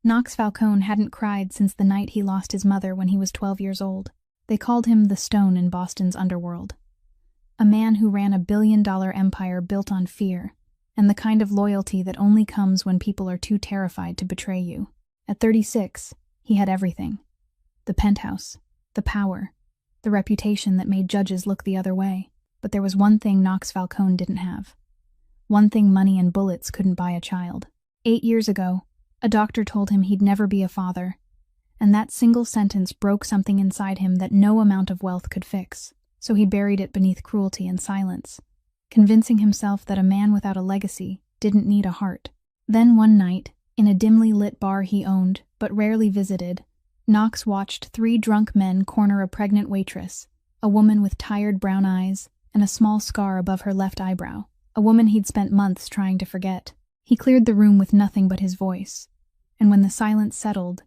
Knox Falcone hadn't cried since the night he lost his mother when he was 12 years old. They called him the Stone in Boston's underworld. A man who ran a billion-dollar empire built on fear, and the kind of loyalty that only comes when people are too terrified to betray you. At 36, he had everything. The penthouse, the power, the reputation that made judges look the other way. But there was one thing Knox Falcone didn't have. One thing money and bullets couldn't buy a child. 8 years ago, a doctor told him he'd never be a father, and that single sentence broke something inside him that no amount of wealth could fix. So he buried it beneath cruelty and silence, convincing himself that a man without a legacy didn't need a heart. Then one night, in a dimly lit bar he owned, but rarely visited, Knox watched 3 drunk men corner a pregnant waitress, a woman with tired brown eyes and a small scar above her left eyebrow, a woman he'd spent months trying to forget. He cleared the room with nothing but his voice, and when the silence settled,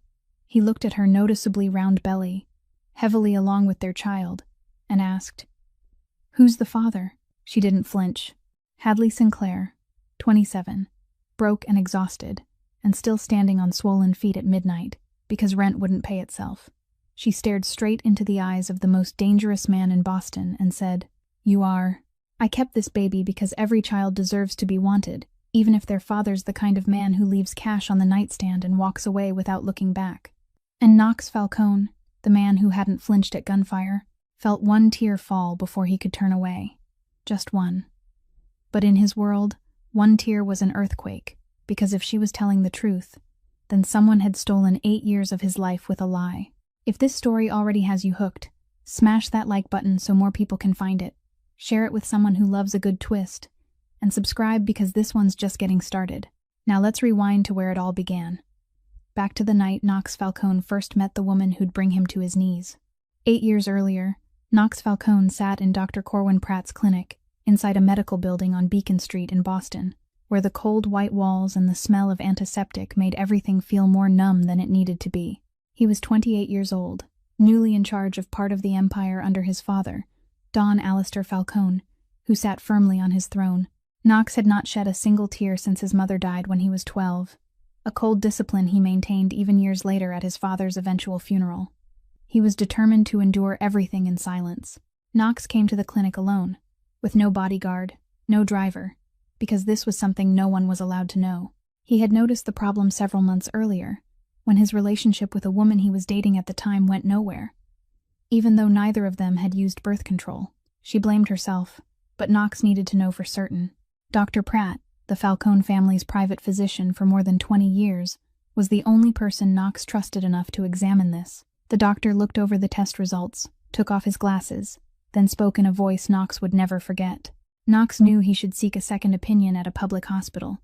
he looked at her noticeably round belly, heavily along with their child, and asked, "Who's the father?" She didn't flinch. Hadley Sinclair, 27, broke and exhausted, and still standing on swollen feet at midnight, because rent wouldn't pay itself. She stared straight into the eyes of the most dangerous man in Boston and said, "You are. I kept this baby because every child deserves to be wanted, even if their father's the kind of man who leaves cash on the nightstand and walks away without looking back." And Knox Falcone, the man who hadn't flinched at gunfire, felt one tear fall before he could turn away. Just one. But in his world, one tear was an earthquake, because if she was telling the truth, then someone had stolen 8 years of his life with a lie. If this story already has you hooked, smash that like button so more people can find it. Share it with someone who loves a good twist, and subscribe because this one's just getting started. Now let's rewind to where it all began. Back to the night Knox Falcone first met the woman who'd bring him to his knees. 8 years earlier, Knox Falcone sat in Dr. Corwin Pratt's clinic, inside a medical building on Beacon Street in Boston, where the cold white walls and the smell of antiseptic made everything feel more numb than it needed to be. He was 28 years old, newly in charge of part of the empire under his father, Don Alistair Falcone, who sat firmly on his throne. Knox had not shed a single tear since his mother died when he was 12, a cold discipline he maintained even years later at his father's eventual funeral. He was determined to endure everything in silence. Knox came to the clinic alone, with no bodyguard, no driver, because this was something no one was allowed to know. He had noticed the problem several months earlier, when his relationship with a woman he was dating at the time went nowhere. Even though neither of them had used birth control, she blamed herself, but Knox needed to know for certain. Dr. Pratt, the Falcone family's private physician for more than 20 years, was the only person Knox trusted enough to examine this. The doctor looked over the test results, took off his glasses, then spoke in a voice Knox would never forget. Knox knew he should seek a second opinion at a public hospital,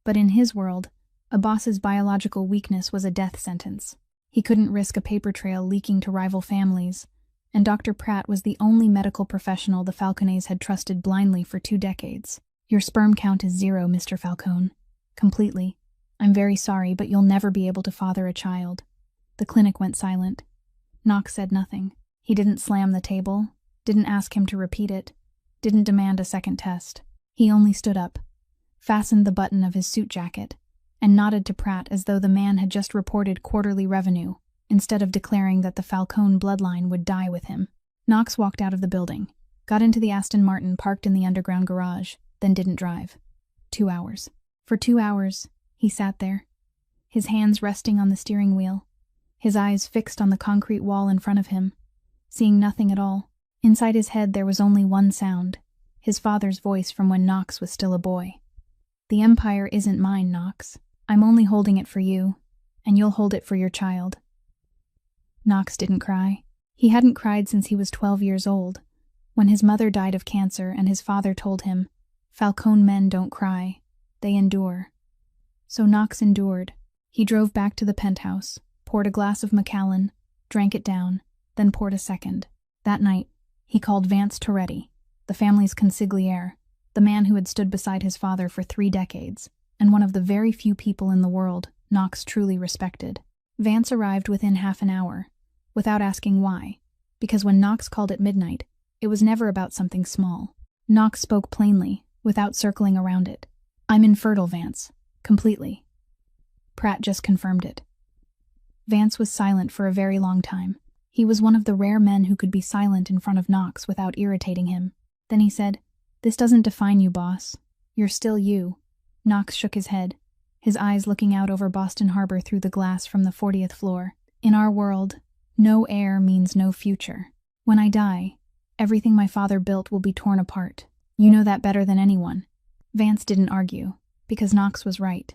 but in his world, a boss's biological weakness was a death sentence. He couldn't risk a paper trail leaking to rival families, and Dr. Pratt was the only medical professional the Falcones had trusted blindly for 2 decades. "Your sperm count is 0, Mr. Falcone. Completely. I'm very sorry, but you'll never be able to father a child." The clinic went silent. Knox said nothing. He didn't slam the table, didn't ask him to repeat it, didn't demand a second test. He only stood up, fastened the button of his suit jacket, and nodded to Pratt as though the man had just reported quarterly revenue, instead of declaring that the Falcone bloodline would die with him. Knox walked out of the building, got into the Aston Martin parked in the underground garage, then didn't drive. 2 hours. For 2 hours, he sat there, his hands resting on the steering wheel, his eyes fixed on the concrete wall in front of him, seeing nothing at all. Inside his head there was only one sound, his father's voice from when Knox was still a boy. "The empire isn't mine, Knox. I'm only holding it for you, and you'll hold it for your child." Knox didn't cry. He hadn't cried since he was 12 years old, when his mother died of cancer and his father told him, "Falcone men don't cry, they endure." So Knox endured. He drove back to the penthouse, poured a glass of Macallan, drank it down, then poured a second. That night, he called Vance Toretti, the family's consigliere, the man who had stood beside his father for 3 decades, and one of the very few people in the world Knox truly respected. Vance arrived within half an hour, without asking why, because when Knox called at midnight, it was never about something small. Knox spoke plainly, without circling around it. "I'm infertile, Vance. Completely." Pratt just confirmed it. Vance was silent for a very long time. He was one of the rare men who could be silent in front of Knox without irritating him. Then he said, "This doesn't define you, boss. You're still you." Knox shook his head, his eyes looking out over Boston Harbor through the glass from the 40th floor. "In our world, no heir means no future. When I die, everything my father built will be torn apart. You know that better than anyone." Vance didn't argue, because Knox was right.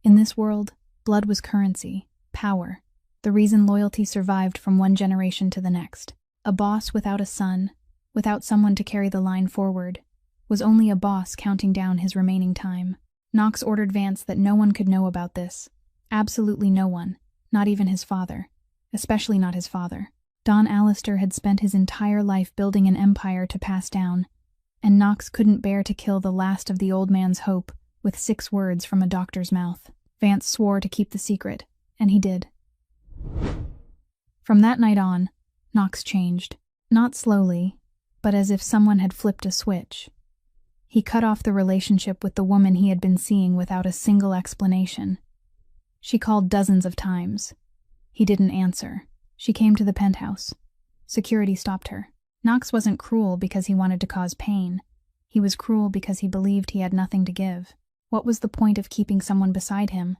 In this world, blood was currency, power, the reason loyalty survived from one generation to the next. A boss without a son, without someone to carry the line forward, was only a boss counting down his remaining time. Knox ordered Vance that no one could know about this. Absolutely no one, not even his father. Especially not his father. Don Allister had spent his entire life building an empire to pass down, and Knox couldn't bear to kill the last of the old man's hope with 6 words from a doctor's mouth. Vance swore to keep the secret, and he did. From that night on, Knox changed. Not slowly, but as if someone had flipped a switch. He cut off the relationship with the woman he had been seeing without a single explanation. She called dozens of times. He didn't answer. She came to the penthouse. Security stopped her. Knox wasn't cruel because he wanted to cause pain. He was cruel because he believed he had nothing to give. What was the point of keeping someone beside him,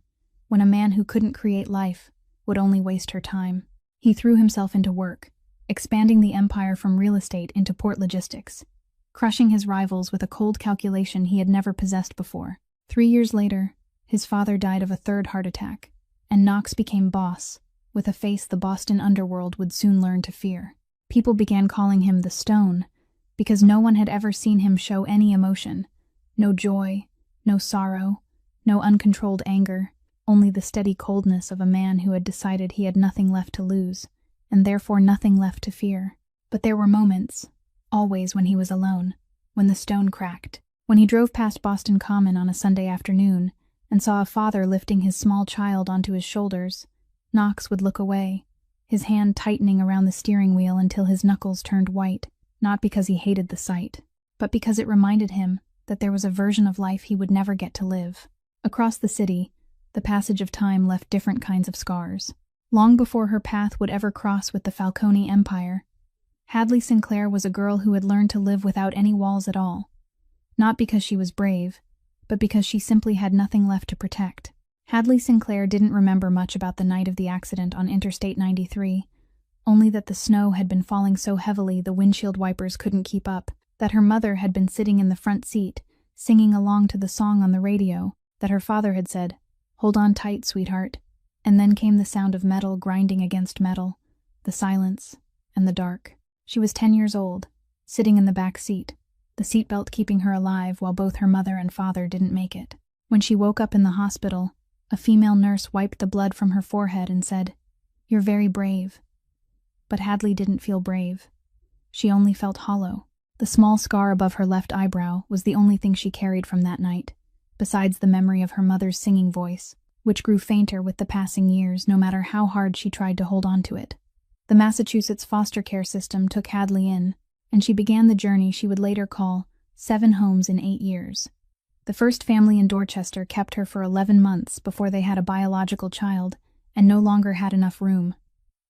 when a man who couldn't create life would only waste her time? He threw himself into work, expanding the empire from real estate into port logistics, crushing his rivals with a cold calculation he had never possessed before. 3 years later, his father died of a 3rd heart attack, and Knox became boss, with a face the Boston underworld would soon learn to fear. People began calling him the Stone, because no one had ever seen him show any emotion. No joy, no sorrow, no uncontrolled anger, only the steady coldness of a man who had decided he had nothing left to lose, and therefore nothing left to fear. But there were moments, always when he was alone, when the stone cracked. When he drove past Boston Common on a Sunday afternoon and saw a father lifting his small child onto his shoulders, Knox would look away, his hand tightening around the steering wheel until his knuckles turned white, not because he hated the sight, but because it reminded him that there was a version of life he would never get to live. Across the city, the passage of time left different kinds of scars. Long before her path would ever cross with the Falcone Empire, Hadley Sinclair was a girl who had learned to live without any walls at all. Not because she was brave, but because she simply had nothing left to protect. Hadley Sinclair didn't remember much about the night of the accident on Interstate 93, only that the snow had been falling so heavily the windshield wipers couldn't keep up, that her mother had been sitting in the front seat, singing along to the song on the radio, that her father had said, "Hold on tight, sweetheart," and then came the sound of metal grinding against metal, the silence, and the dark. She was 10 years old, sitting in the back seat, the seatbelt keeping her alive while both her mother and father didn't make it. When she woke up in the hospital, a female nurse wiped the blood from her forehead and said, "You're very brave." But Hadley didn't feel brave. She only felt hollow. The small scar above her left eyebrow was the only thing she carried from that night, besides the memory of her mother's singing voice, which grew fainter with the passing years no matter how hard she tried to hold on to it. The Massachusetts foster care system took Hadley in, and she began the journey she would later call 7 homes in 8 years. The first family in Dorchester kept her for 11 months before they had a biological child and no longer had enough room.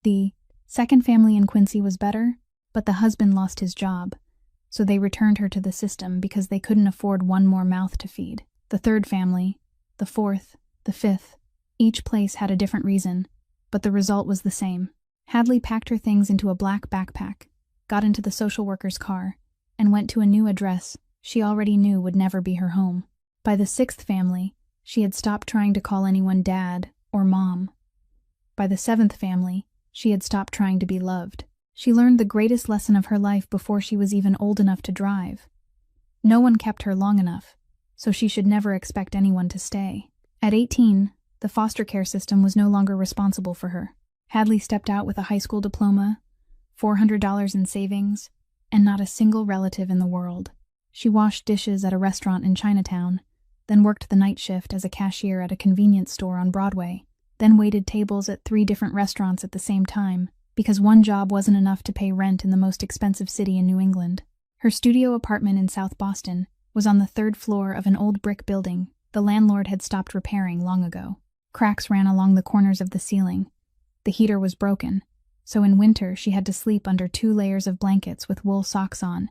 The second family in Quincy was better, but the husband lost his job, so they returned her to the system because they couldn't afford one more mouth to feed. The third family, the fourth, the fifth, each place had a different reason, but the result was the same. Hadley packed her things into a black backpack, got into the social worker's car, and went to a new address she already knew would never be her home. By the 6th family, she had stopped trying to call anyone dad or mom. By the 7th family, she had stopped trying to be loved. She learned the greatest lesson of her life before she was even old enough to drive. No one kept her long enough, so she should never expect anyone to stay. At 18, the foster care system was no longer responsible for her. Hadley stepped out with a high school diploma, $400 in savings, and not a single relative in the world. She washed dishes at a restaurant in Chinatown, then worked the night shift as a cashier at a convenience store on Broadway, then waited tables at 3 different restaurants at the same time, because one job wasn't enough to pay rent in the most expensive city in New England. Her studio apartment in South Boston was on the 3rd floor of an old brick building the landlord had stopped repairing long ago. Cracks ran along the corners of the ceiling, The heater was broken, so in winter she had to sleep under 2 layers of blankets with wool socks on,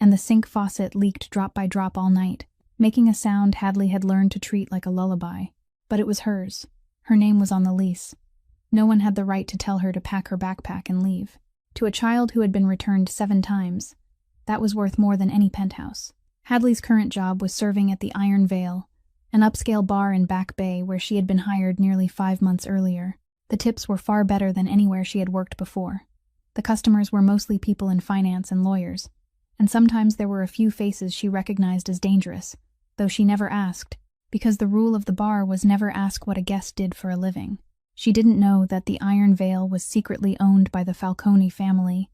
and the sink faucet leaked drop by drop all night, making a sound Hadley had learned to treat like a lullaby. But it was hers. Her name was on the lease. No one had the right to tell her to pack her backpack and leave. To a child who had been returned 7 times, that was worth more than any penthouse. Hadley's current job was serving at the Iron Veil, an upscale bar in Back Bay where she had been hired nearly 5 months earlier. The tips were far better than anywhere she had worked before. The customers were mostly people in finance and lawyers, and sometimes there were a few faces she recognized as dangerous, though she never asked, because the rule of the bar was never ask what a guest did for a living. She didn't know that the Iron Veil was secretly owned by the Falcone family,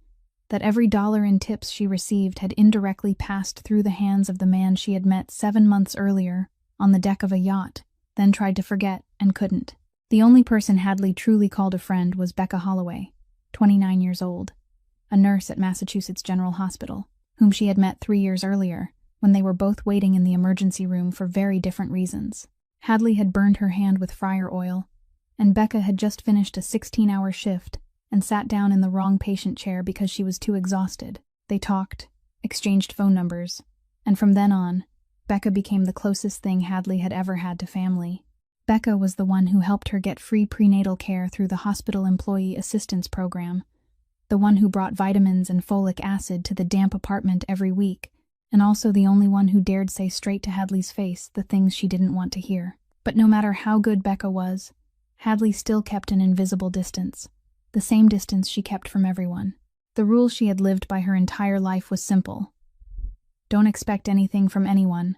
that every dollar in tips she received had indirectly passed through the hands of the man she had met 7 months earlier on the deck of a yacht, then tried to forget and couldn't. The only person Hadley truly called a friend was Becca Holloway, 29 years old, a nurse at Massachusetts General Hospital, whom she had met 3 years earlier, when they were both waiting in the emergency room for very different reasons. Hadley had burned her hand with fryer oil, and Becca had just finished a 16-hour shift and sat down in the wrong patient chair because she was too exhausted. They talked, exchanged phone numbers, and from then on, Becca became the closest thing Hadley had ever had to family. Becca was the one who helped her get free prenatal care through the Hospital Employee Assistance Program, the one who brought vitamins and folic acid to the damp apartment every week, and also the only one who dared say straight to Hadley's face the things she didn't want to hear. But no matter how good Becca was, Hadley still kept an invisible distance, the same distance she kept from everyone. The rule she had lived by her entire life was simple. Don't expect anything from anyone,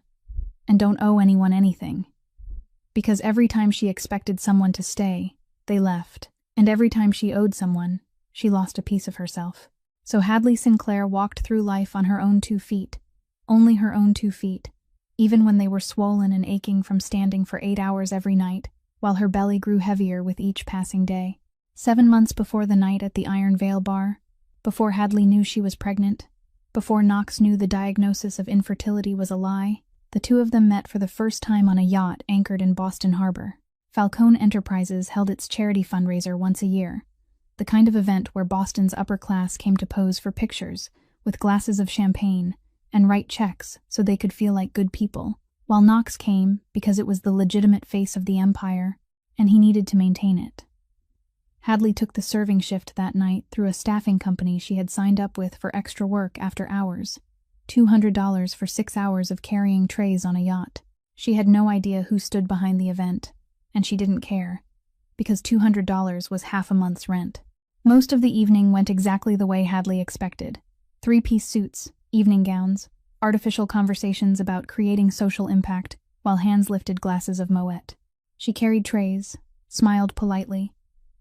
and don't owe anyone anything. Because every time she expected someone to stay, they left, and every time she owed someone, she lost a piece of herself. So Hadley Sinclair walked through life on her own 2 feet, only her own 2 feet, even when they were swollen and aching from standing for 8 hours every night, while her belly grew heavier with each passing day. 7 months before the night at the Iron Veil bar, before Hadley knew she was pregnant, before Knox knew the diagnosis of infertility was a lie, the two of them met for the first time on a yacht anchored in Boston Harbor. Falcone Enterprises held its charity fundraiser once a year, the kind of event where Boston's upper class came to pose for pictures with glasses of champagne and write checks so they could feel like good people, while Knox came because it was the legitimate face of the empire, and he needed to maintain it. Hadley took the serving shift that night through a staffing company she had signed up with for extra work after hours, $200 for 6 hours of carrying trays on a yacht. She had no idea who stood behind the event, and she didn't care, because $200 was half a month's rent. Most of the evening went exactly the way Hadley expected. 3-piece suits, evening gowns, artificial conversations about creating social impact, while hands lifted glasses of Moet. She carried trays, smiled politely,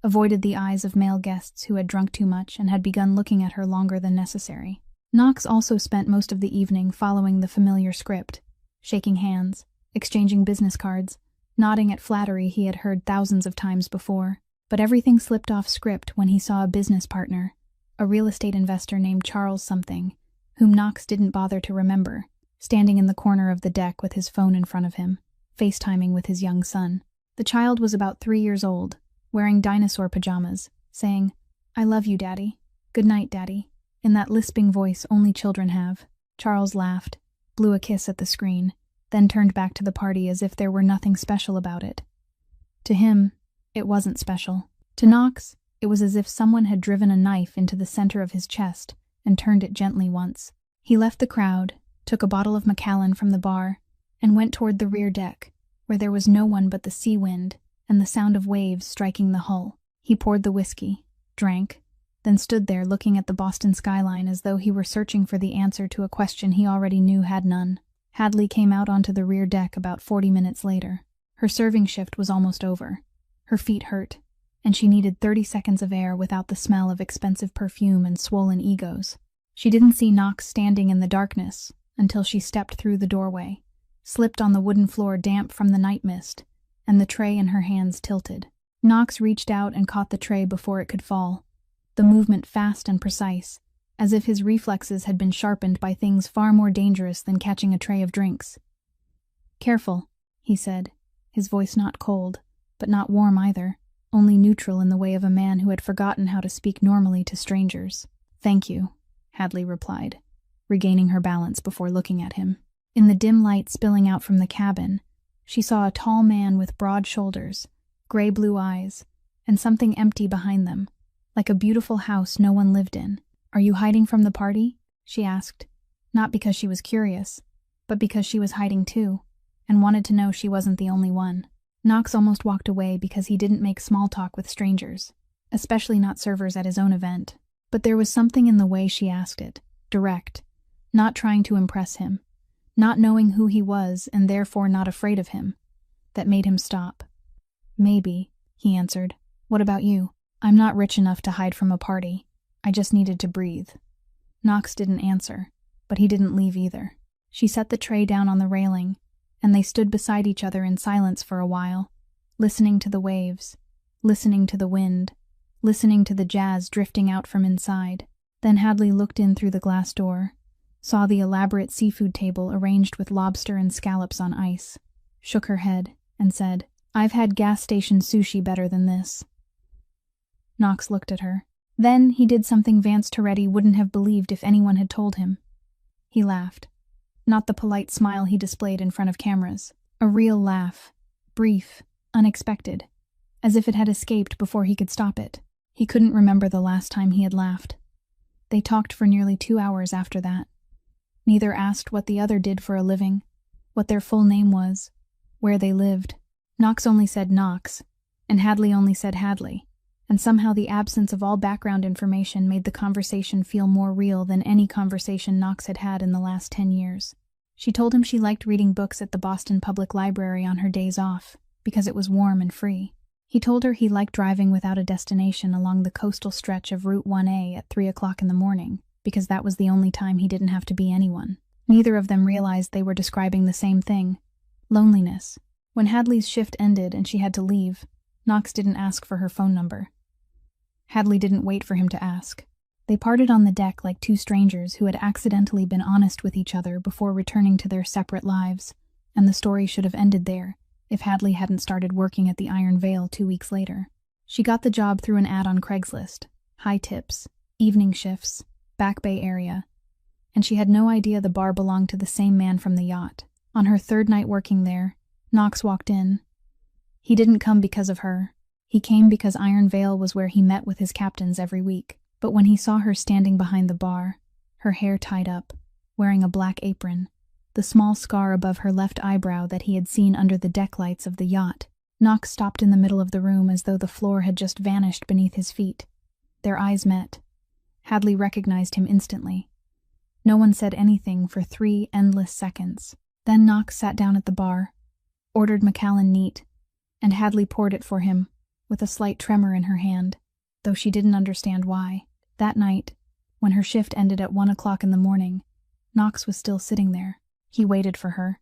avoided the eyes of male guests who had drunk too much and had begun looking at her longer than necessary. Knox also spent most of the evening following the familiar script, shaking hands, exchanging business cards, nodding at flattery he had heard thousands of times before. But everything slipped off script when he saw a business partner, a real estate investor named Charles something, whom Knox didn't bother to remember, standing in the corner of the deck with his phone in front of him, FaceTiming with his young son. The child was about 3 years old, wearing dinosaur pajamas, saying, "I love you, Daddy. Good night, Daddy," in that lisping voice only children have. Charles laughed, blew a kiss at the screen, then turned back to the party as if there were nothing special about it. To him, it wasn't special. To Knox, it was as if someone had driven a knife into the center of his chest and turned it gently once. He left the crowd, took a bottle of Macallan from the bar, and went toward the rear deck, where there was no one but the sea wind and the sound of waves striking the hull. He poured the whiskey, drank, then stood there looking at the Boston skyline as though he were searching for the answer to a question he already knew had none. Hadley came out onto the rear deck about 40 minutes later. Her serving shift was almost over. Her feet hurt, and she needed 30 seconds of air without the smell of expensive perfume and swollen egos. She didn't see Knox standing in the darkness until she stepped through the doorway, slipped on the wooden floor damp from the night mist, and the tray in her hands tilted. Knox reached out and caught the tray before it could fall, the movement fast and precise, as if his reflexes had been sharpened by things far more dangerous than catching a tray of drinks. "Careful," he said, his voice not cold, but not warm either. only neutral in the way of a man who had forgotten how to speak normally to strangers. "Thank you," Hadley replied, regaining her balance before looking at him. In the dim light spilling out from the cabin, she saw a tall man with broad shoulders, gray-blue eyes, and something empty behind them, like a beautiful house no one lived in. "Are you hiding from the party?" she asked, not because she was curious, but because she was hiding too, and wanted to know she wasn't the only one. Knox almost walked away because he didn't make small talk with strangers, especially not servers at his own event. But there was something in the way she asked it, direct, not trying to impress him, not knowing who he was and therefore not afraid of him, that made him stop. "Maybe," he answered. "What about you?" "I'm not rich enough to hide from a party. I just needed to breathe." Knox didn't answer, but he didn't leave either. She set the tray down on the railing, and they stood beside each other in silence for a while, listening to the waves, listening to the wind, listening to the jazz drifting out from inside. Then Hadley looked in through the glass door, saw the elaborate seafood table arranged with lobster and scallops on ice, shook her head, and said, "I've had gas station sushi better than this." Knox looked at her. Then he did something Vance Toretti wouldn't have believed if anyone had told him. He laughed. Not the polite smile he displayed in front of cameras. A real laugh. Brief, unexpected, as if it had escaped before he could stop it. He couldn't remember the last time he had laughed. They talked for nearly 2 hours after that. Neither asked what the other did for a living, what their full name was, where they lived. Knox only said Knox, and Hadley only said Hadley, and somehow the absence of all background information made the conversation feel more real than any conversation Knox had had in the last 10 years. She told him she liked reading books at the Boston Public Library on her days off, because it was warm and free. He told her he liked driving without a destination along the coastal stretch of Route 1A at 3 o'clock in the morning, because that was the only time he didn't have to be anyone. Neither of them realized they were describing the same thing: loneliness. When Hadley's shift ended and she had to leave, Knox didn't ask for her phone number. Hadley didn't wait for him to ask. They parted on the deck like two strangers who had accidentally been honest with each other before returning to their separate lives, and the story should have ended there if Hadley hadn't started working at the Iron Veil 2 weeks later. She got the job through an ad on Craigslist, high tips, evening shifts, Back Bay area, and she had no idea the bar belonged to the same man from the yacht. On her 3rd night working there, Knox walked in. He didn't come because of her. He came because Iron Veil was where he met with his captains every week. But when he saw her standing behind the bar, her hair tied up, wearing a black apron, the small scar above her left eyebrow that he had seen under the deck lights of the yacht, Knox stopped in the middle of the room as though the floor had just vanished beneath his feet. Their eyes met. Hadley recognized him instantly. No one said anything for 3 endless seconds. Then Knox sat down at the bar, ordered Macallan neat, and Hadley poured it for him, with a slight tremor in her hand, though she didn't understand why. That night, when her shift ended at 1 o'clock in the morning, Knox was still sitting there. He waited for her.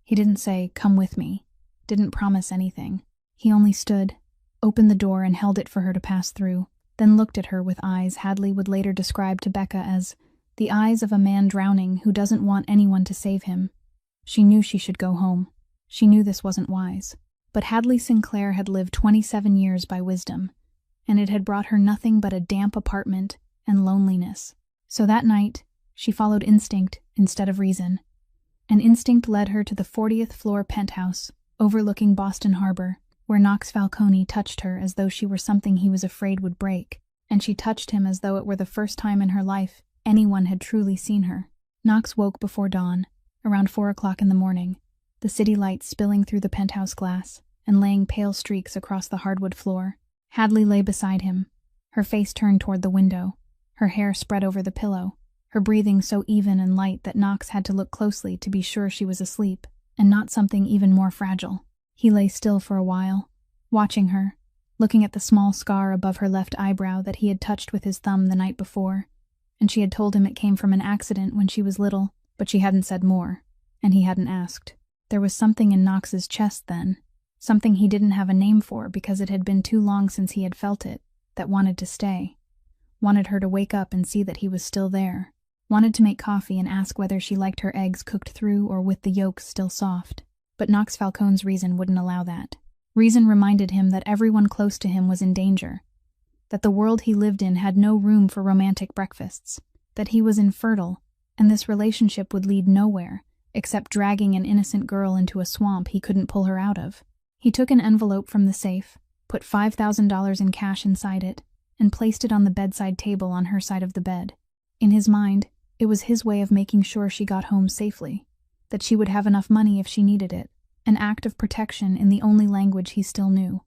He didn't say, "Come with me," didn't promise anything. He only stood, opened the door and held it for her to pass through, then looked at her with eyes Hadley would later describe to Becca as the eyes of a man drowning who doesn't want anyone to save him. She knew she should go home. She knew this wasn't wise. But Hadley Sinclair had lived 27 years by wisdom, and it had brought her nothing but a damp apartment and loneliness. So that night, she followed instinct instead of reason. And instinct led her to the 40th floor penthouse, overlooking Boston Harbor, where Knox Falcone touched her as though she were something he was afraid would break, and she touched him as though it were the first time in her life anyone had truly seen her. Knox woke before dawn, around 4 o'clock in the morning, the city lights spilling through the penthouse glass and laying pale streaks across the hardwood floor. Hadley lay beside him, her face turned toward the window, her hair spread over the pillow, her breathing so even and light that Knox had to look closely to be sure she was asleep, and not something even more fragile. He lay still for a while, watching her, looking at the small scar above her left eyebrow that he had touched with his thumb the night before, and she had told him it came from an accident when she was little, but she hadn't said more, and he hadn't asked. There was something in Knox's chest then, something he didn't have a name for because it had been too long since he had felt it, that wanted to stay, wanted her to wake up and see that he was still there, wanted to make coffee and ask whether she liked her eggs cooked through or with the yolks still soft. But Knox Falcone's reason wouldn't allow that. Reason reminded him that everyone close to him was in danger, that the world he lived in had no room for romantic breakfasts, that he was infertile, and this relationship would lead nowhere except dragging an innocent girl into a swamp he couldn't pull her out of. He took an envelope from the safe, put $5,000 in cash inside it, and placed it on the bedside table on her side of the bed. In his mind, it was his way of making sure she got home safely, that she would have enough money if she needed it, an act of protection in the only language he still knew,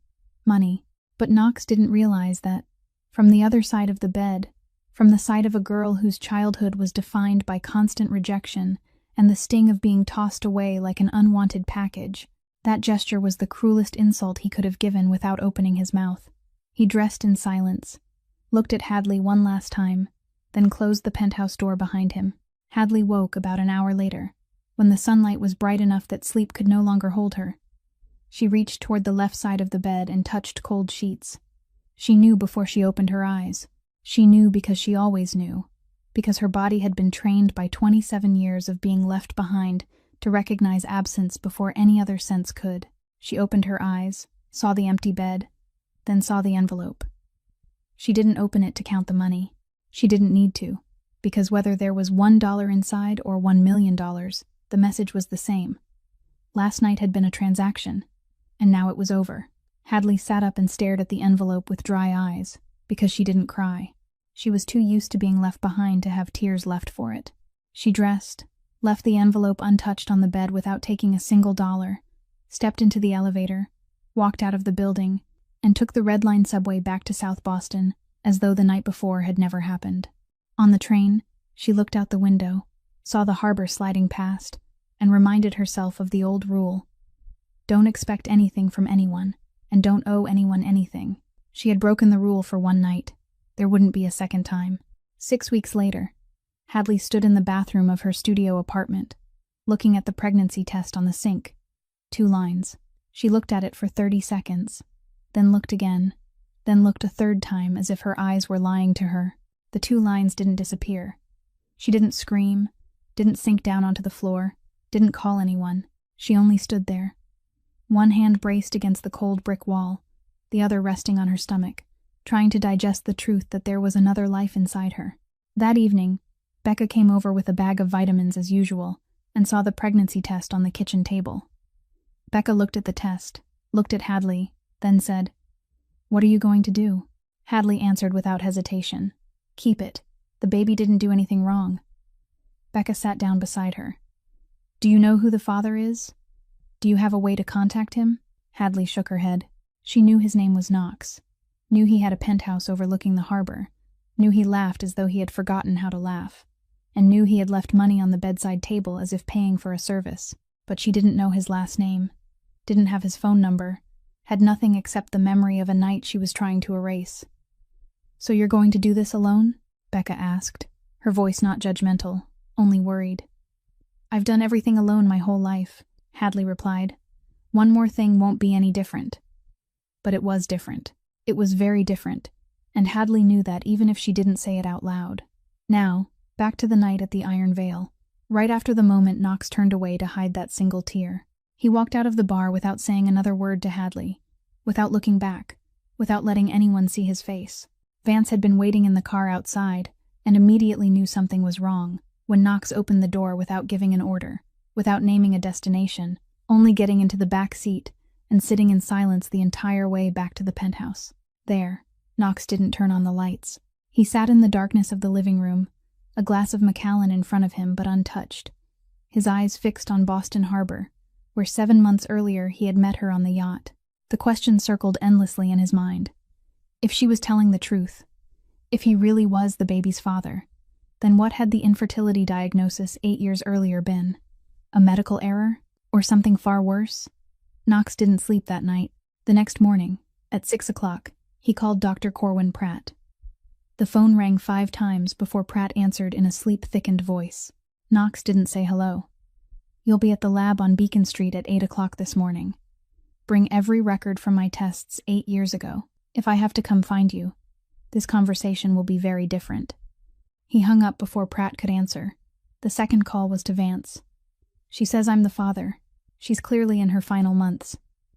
money. But Knox didn't realize that, from the other side of the bed, from the side of a girl whose childhood was defined by constant rejection and the sting of being tossed away like an unwanted package, that gesture was the cruelest insult he could have given without opening his mouth. He dressed in silence, looked at Hadley one last time, then closed the penthouse door behind him. Hadley woke about an hour later, when the sunlight was bright enough that sleep could no longer hold her. She reached toward the left side of the bed and touched cold sheets. She knew before she opened her eyes. She knew because she always knew, because her body had been trained by 27 years of being left behind to recognize absence before any other sense could. She opened her eyes, saw the empty bed, then saw the envelope. She didn't open it to count the money. She didn't need to, because whether there was $1 inside or $1 million, the message was the same. Last night had been a transaction, and now it was over. Hadley sat up and stared at the envelope with dry eyes, because she didn't cry. She was too used to being left behind to have tears left for it. She dressed, left the envelope untouched on the bed without taking a single dollar, stepped into the elevator, walked out of the building, and took the Red Line subway back to South Boston, as though the night before had never happened. On the train, she looked out the window, saw the harbor sliding past, and reminded herself of the old rule. Don't expect anything from anyone, and don't owe anyone anything. She had broken the rule for one night. There wouldn't be a second time. 6 weeks later, Hadley stood in the bathroom of her studio apartment, looking at the pregnancy test on the sink. 2 lines. She looked at it for 30 seconds, then looked again, then looked a third time as if her eyes were lying to her. The 2 lines didn't disappear. She didn't scream, didn't sink down onto the floor, didn't call anyone. She only stood there. One hand braced against the cold brick wall, the other resting on her stomach, trying to digest the truth that there was another life inside her. That evening, Becca came over with a bag of vitamins as usual and saw the pregnancy test on the kitchen table. Becca looked at the test, looked at Hadley, then said, "What are you going to do?" Hadley answered without hesitation, "Keep it. The baby didn't do anything wrong." Becca sat down beside her. "Do you know who the father is? Do you have a way to contact him?" Hadley shook her head. She knew his name was Knox, knew he had a penthouse overlooking the harbor, knew he laughed as though he had forgotten how to laugh, and knew he had left money on the bedside table as if paying for a service. But she didn't know his last name, didn't have his phone number, had nothing except the memory of a night she was trying to erase. "So you're going to do this alone?" Becca asked, her voice not judgmental, only worried. "I've done everything alone my whole life," Hadley replied. "One more thing won't be any different." But it was different. It was very different, and Hadley knew that even if she didn't say it out loud. Now, back to the night at the Iron Veil. Right after the moment Knox turned away to hide that single tear. He walked out of the bar without saying another word to Hadley, without looking back, without letting anyone see his face. Vance had been waiting in the car outside, and immediately knew something was wrong, when Knox opened the door without giving an order, without naming a destination, only getting into the back seat and sitting in silence the entire way back to the penthouse. There, Knox didn't turn on the lights. He sat in the darkness of the living room, a glass of Macallan in front of him but untouched, his eyes fixed on Boston Harbor, where 7 months earlier he had met her on the yacht. The question circled endlessly in his mind. If she was telling the truth, if he really was the baby's father, then what had the infertility diagnosis 8 years earlier been? A medical error? Or something far worse? Knox didn't sleep that night. The next morning, at 6 o'clock, he called Dr. Corwin Pratt. The phone rang 5 times before Pratt answered in a sleep-thickened voice. Knox didn't say hello. "You'll be at the lab on Beacon Street at 8 o'clock this morning. Bring every record from my tests 8 years ago. If I have to come find you, this conversation will be very different." He hung up before Pratt could answer. The second call was to Vance. "She says I'm the father. She's clearly in her final months.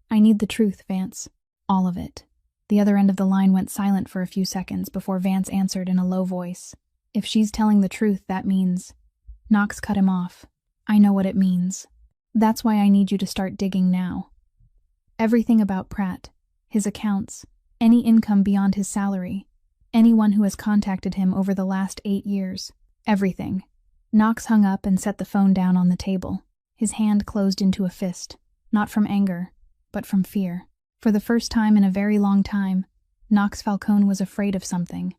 I need the truth, Vance. All of it. The other end of the line went silent for a few seconds before Vance answered in a low voice. If she's telling the truth, that means... Knox cut him off. I know what it means. That's why I need you to start digging now. Everything about Pratt, his accounts, any income beyond his salary, anyone who has contacted him over the last 8 years, everything. Knox hung up and set the phone down on the table. His hand closed into a fist, not from anger, but from fear. For the first time in a very long time, Knox Falcone was afraid of something.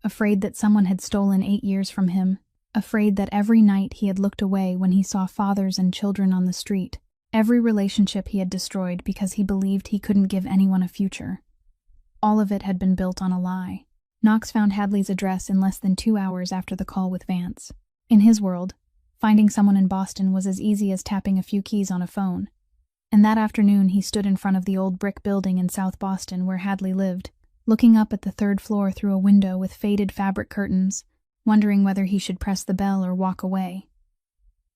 Afraid that someone had stolen 8 years from him. Afraid that every night he had looked away when he saw fathers and children on the street. Every relationship he had destroyed because he believed he couldn't give anyone a future. All of it had been built on a lie. Knox found Hadley's address in less than 2 hours after the call with Vance. In his world, finding someone in Boston was as easy as tapping a few keys on a phone. And that afternoon he stood in front of the old brick building in South Boston where Hadley lived, looking up at the 3rd floor through a window with faded fabric curtains, wondering whether he should press the bell or walk away.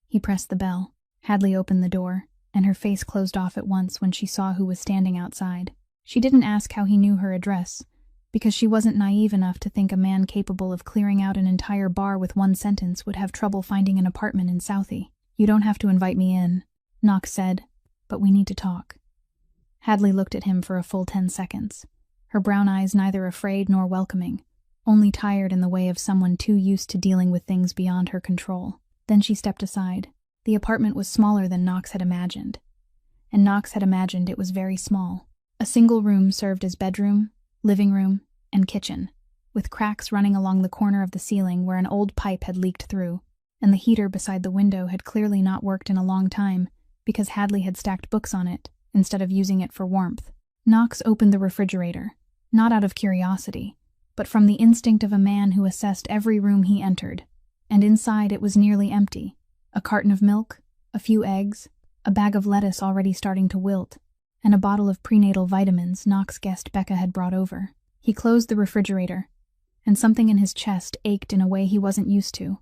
He pressed the bell. Hadley opened the door, and her face closed off at once when she saw who was standing outside. She didn't ask how he knew her address, because she wasn't naive enough to think a man capable of clearing out an entire bar with one sentence would have trouble finding an apartment in Southie. You don't have to invite me in, Knox said, but we need to talk. Hadley looked at him for a full 10 seconds, her brown eyes neither afraid nor welcoming, only tired in the way of someone too used to dealing with things beyond her control. Then she stepped aside. The apartment was smaller than Knox had imagined, and Knox had imagined it was very small. A single room served as bedroom, living room, and kitchen, with cracks running along the corner of the ceiling where an old pipe had leaked through, and the heater beside the window had clearly not worked in a long time because Hadley had stacked books on it instead of using it for warmth. Knox opened the refrigerator, not out of curiosity, but from the instinct of a man who assessed every room he entered, and inside it was nearly empty. A carton of milk, a few eggs, a bag of lettuce already starting to wilt, and a bottle of prenatal vitamins Knox guessed Becca had brought over. He closed the refrigerator, and something in his chest ached in a way he wasn't used to.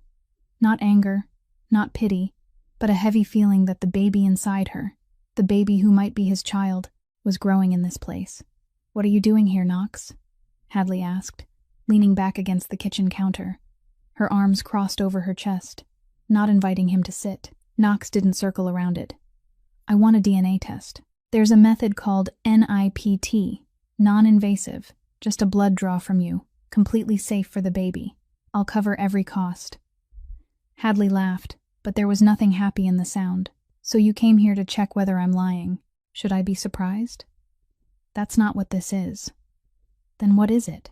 Not anger, not pity, but a heavy feeling that the baby inside her, the baby who might be his child, was growing in this place. What are you doing here, Knox? Hadley asked, leaning back against the kitchen counter, her arms crossed over her chest, not inviting him to sit. Knox didn't circle around it. I want a DNA test. There's a method called NIPT, non-invasive, just a blood draw from you, completely safe for the baby. I'll cover every cost. Hadley laughed, but there was nothing happy in the sound. So you came here to check whether I'm lying. Should I be surprised? That's not what this is. Then what is it?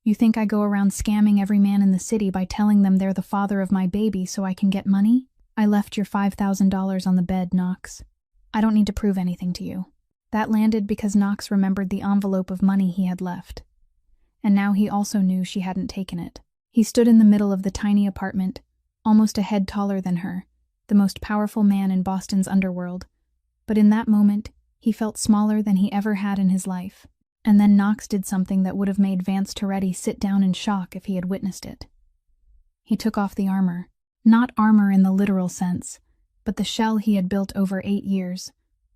You think I go around scamming every man in the city by telling them they're the father of my baby so I can get money? I left your $5,000 on the bed, Knox. I don't need to prove anything to you. That landed because Knox remembered the envelope of money he had left. And now he also knew she hadn't taken it. He stood in the middle of the tiny apartment, almost a head taller than her, the most powerful man in Boston's underworld. But in that moment, he felt smaller than he ever had in his life. And then Knox did something that would have made Vance Toretti sit down in shock if he had witnessed it. He took off the armor. Not armor in the literal sense, but the shell he had built over 8 years,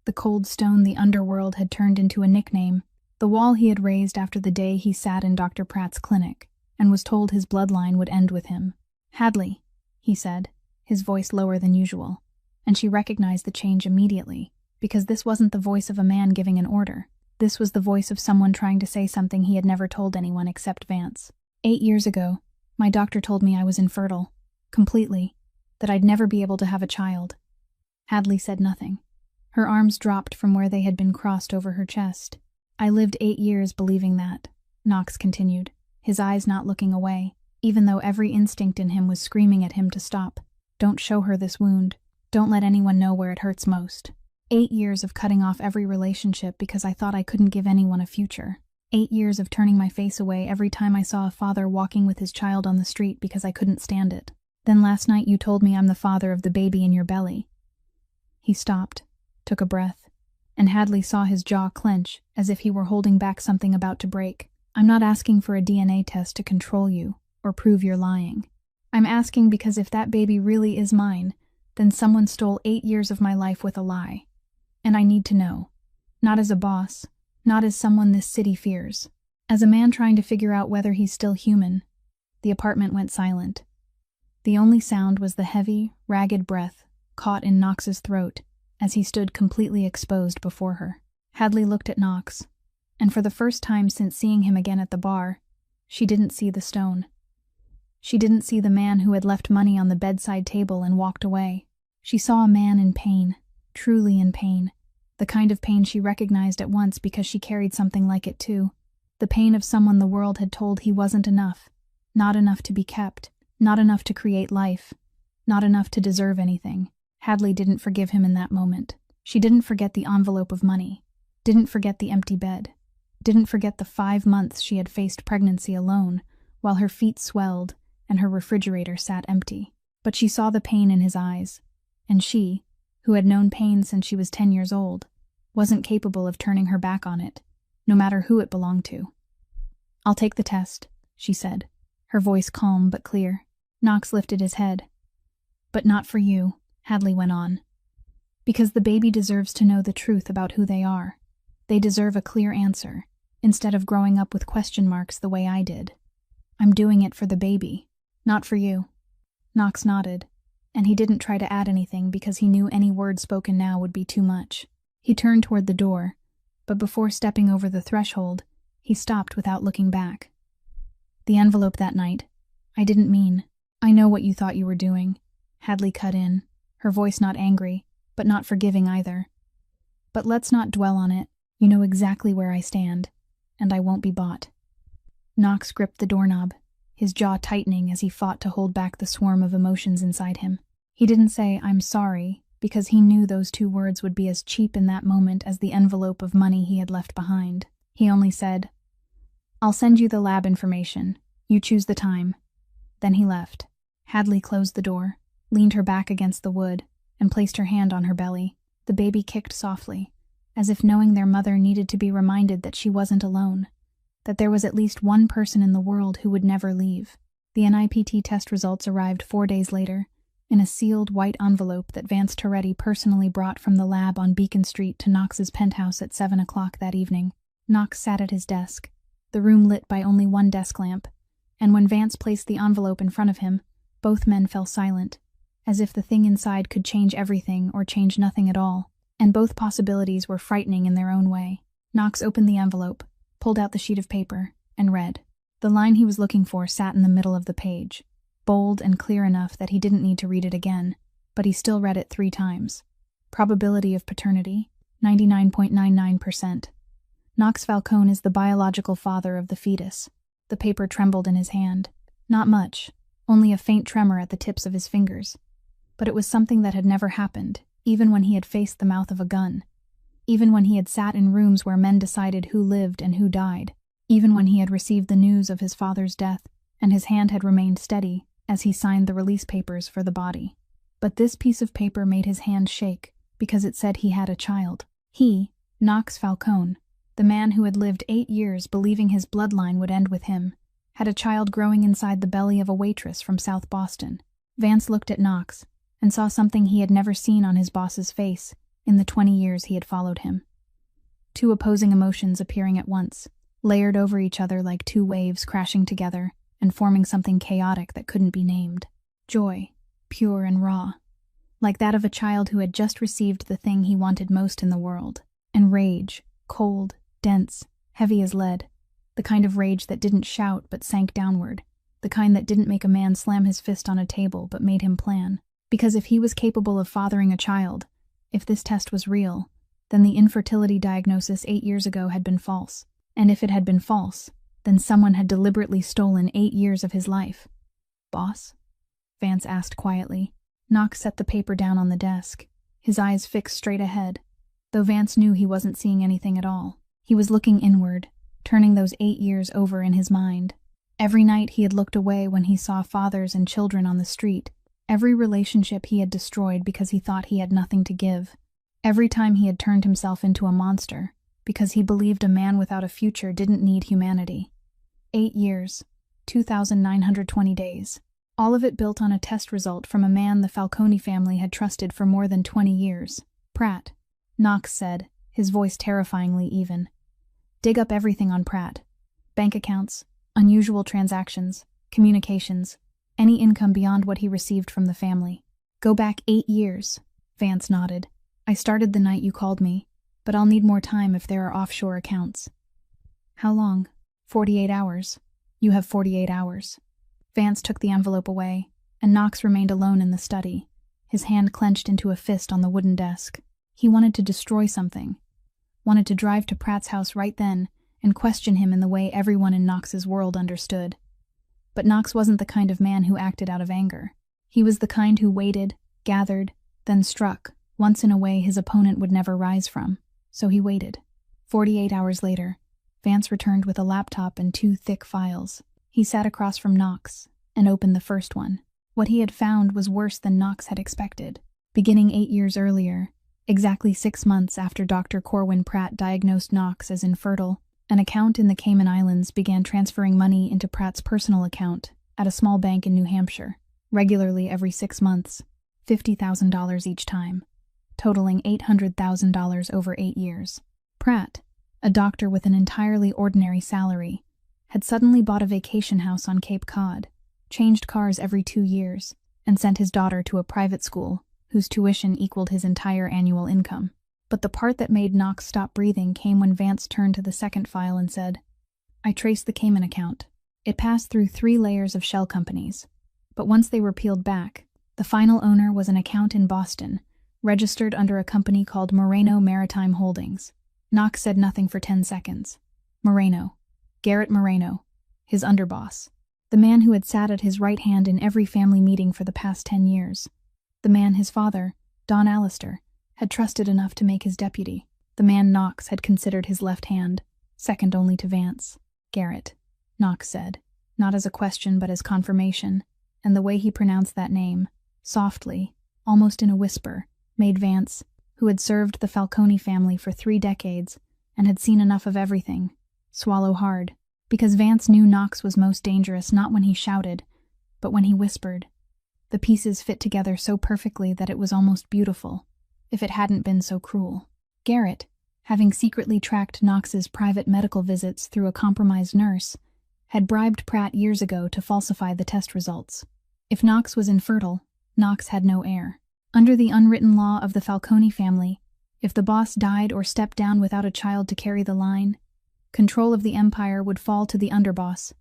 the cold stone the underworld had turned into a nickname, the wall he had raised after the day he sat in Dr. Pratt's clinic and was told his bloodline would end with him. Hadley, he said, his voice lower than usual, and she recognized the change immediately, because this wasn't the voice of a man giving an order. This was the voice of someone trying to say something he had never told anyone except Vance. 8 years ago, my doctor told me I was infertile, completely, that I'd never be able to have a child. Hadley said nothing. Her arms dropped from where they had been crossed over her chest. I lived 8 years believing that, Knox continued, his eyes not looking away, even though every instinct in him was screaming at him to stop. Don't show her this wound. Don't let anyone know where it hurts most. 8 years of cutting off every relationship because I thought I couldn't give anyone a future. 8 years of turning my face away every time I saw a father walking with his child on the street because I couldn't stand it. Then last night you told me I'm the father of the baby in your belly. He stopped, took a breath, and Hadley saw his jaw clench as if he were holding back something about to break. I'm not asking for a DNA test to control you or prove you're lying. I'm asking because if that baby really is mine, then someone stole 8 years of my life with a lie. And I need to know. Not as a boss, not as someone this city fears. As a man trying to figure out whether he's still human. The apartment went silent. The only sound was the heavy, ragged breath caught in Knox's throat as he stood completely exposed before her. Hadley looked at Knox, and for the first time since seeing him again at the bar, she didn't see the stone. She didn't see the man who had left money on the bedside table and walked away. She saw a man in pain, truly in pain, the kind of pain she recognized at once because she carried something like it too. The pain of someone the world had told he wasn't enough, not enough to be kept, not enough to create life, not enough to deserve anything. Hadley didn't forgive him in that moment. She didn't forget the envelope of money, didn't forget the empty bed, didn't forget the 5 months she had faced pregnancy alone, while her feet swelled and her refrigerator sat empty. But she saw the pain in his eyes, and she, who had known pain since she was 10 years old, wasn't capable of turning her back on it, no matter who it belonged to. "I'll take the test," she said, her voice calm but clear. Knox lifted his head. "But not for you," Hadley went on. "Because the baby deserves to know the truth about who they are. They deserve a clear answer, instead of growing up with question marks the way I did. I'm doing it for the baby, not for you." Knox nodded, and he didn't try to add anything because he knew any word spoken now would be too much. He turned toward the door, but before stepping over the threshold, he stopped without looking back. "The envelope that night, I didn't mean. I know what you thought you were doing," Hadley cut in, her voice not angry, but not forgiving either. "But let's not dwell on it. You know exactly where I stand, and I won't be bought." Knox gripped the doorknob, his jaw tightening as he fought to hold back the swarm of emotions inside him. He didn't say, "I'm sorry," because he knew those 2 words would be as cheap in that moment as the envelope of money he had left behind. He only said, "I'll send you the lab information. You choose the time." Then he left. Hadley closed the door, leaned her back against the wood, and placed her hand on her belly. The baby kicked softly, as if knowing their mother needed to be reminded that she wasn't alone, that there was at least one person in the world who would never leave. The NIPT test results arrived 4 days later, in a sealed white envelope that Vance Toretti personally brought from the lab on Beacon Street to Knox's penthouse at 7 o'clock that evening. Knox sat at his desk, the room lit by only one desk lamp, and when Vance placed the envelope in front of him, both men fell silent, as if the thing inside could change everything or change nothing at all, and both possibilities were frightening in their own way. Knox opened the envelope, pulled out the sheet of paper, and read. The line he was looking for sat in the middle of the page, bold and clear enough that he didn't need to read it again, but he still read it 3 times. Probability of paternity, 99.99%. Knox Falcone is the biological father of the fetus. The paper trembled in his hand. Not much, only a faint tremor at the tips of his fingers. But it was something that had never happened, even when he had faced the mouth of a gun. Even when he had sat in rooms where men decided who lived and who died. Even when he had received the news of his father's death, and his hand had remained steady as he signed the release papers for the body. But this piece of paper made his hand shake, because it said he had a child. He, Knox Falcone, the man who had lived 8 years believing his bloodline would end with him, had a child growing inside the belly of a waitress from South Boston. Vance looked at Knox, and saw something he had never seen on his boss's face in the 20 years he had followed him. 2 opposing emotions appearing at once, layered over each other like 2 waves crashing together and forming something chaotic that couldn't be named. Joy, pure and raw, like that of a child who had just received the thing he wanted most in the world. And rage, cold, dense, heavy as lead, the kind of rage that didn't shout but sank downward, the kind that didn't make a man slam his fist on a table but made him plan. Because if he was capable of fathering a child, if this test was real, then the infertility diagnosis 8 years ago had been false. And if it had been false, then someone had deliberately stolen 8 years of his life. "Boss?" Vance asked quietly. Knox set the paper down on the desk, his eyes fixed straight ahead, though Vance knew he wasn't seeing anything at all. He was looking inward, turning those 8 years over in his mind. Every night he had looked away when he saw fathers and children on the street, every relationship he had destroyed because he thought he had nothing to give, every time he had turned himself into a monster, because he believed a man without a future didn't need humanity. 8 years, 2,920 days. All of it built on a test result from a man the Falcone family had trusted for more than 20 years. Pratt, Knox said, his voice terrifyingly even. Dig up everything on Pratt. Bank accounts, unusual transactions, communications, any income beyond what he received from the family. Go back 8 years, Vance nodded. I started the night you called me, but I'll need more time if there are offshore accounts. How long? 48 hours. You have 48 hours. Vance took the envelope away, and Knox remained alone in the study, his hand clenched into a fist on the wooden desk. He wanted to destroy something. Wanted to drive to Pratt's house right then and question him in the way everyone in Knox's world understood. But Knox wasn't the kind of man who acted out of anger. He was the kind who waited, gathered, then struck, once in a way his opponent would never rise from. So he waited. 48 hours later, Vance returned with a laptop and 2 thick files. He sat across from Knox and opened the first one. What he had found was worse than Knox had expected. Beginning 8 years earlier, exactly 6 months after Dr. Corwin Pratt diagnosed Knox as infertile, an account in the Cayman Islands began transferring money into Pratt's personal account at a small bank in New Hampshire, regularly every 6 months, $50,000 each time, totaling $800,000 over 8 years. Pratt, a doctor with an entirely ordinary salary, had suddenly bought a vacation house on Cape Cod, changed cars every 2 years, and sent his daughter to a private school whose tuition equaled his entire annual income. But the part that made Knox stop breathing came when Vance turned to the second file and said, I traced the Cayman account. It passed through 3 layers of shell companies, but once they were peeled back, the final owner was an account in Boston, registered under a company called Moreno Maritime Holdings. Knox said nothing for 10 seconds. Moreno. Garrett Moreno. His underboss. The man who had sat at his right hand in every family meeting for the past 10 years. The man his father, Don Allister, had trusted enough to make his deputy. The man Knox had considered his left hand, second only to Vance. Garrett, Knox said, not as a question but as confirmation, and the way he pronounced that name, softly, almost in a whisper, made Vance, who had served the Falcone family for 3 decades and had seen enough of everything, swallow hard, because Vance knew Knox was most dangerous not when he shouted, but when he whispered. The pieces fit together so perfectly that it was almost beautiful, if it hadn't been so cruel. Garrett, having secretly tracked Knox's private medical visits through a compromised nurse, had bribed Pratt years ago to falsify the test results. If Knox was infertile, Knox had no heir. Under the unwritten law of the Falcone family, if the boss died or stepped down without a child to carry the line, control of the empire would fall to the underboss.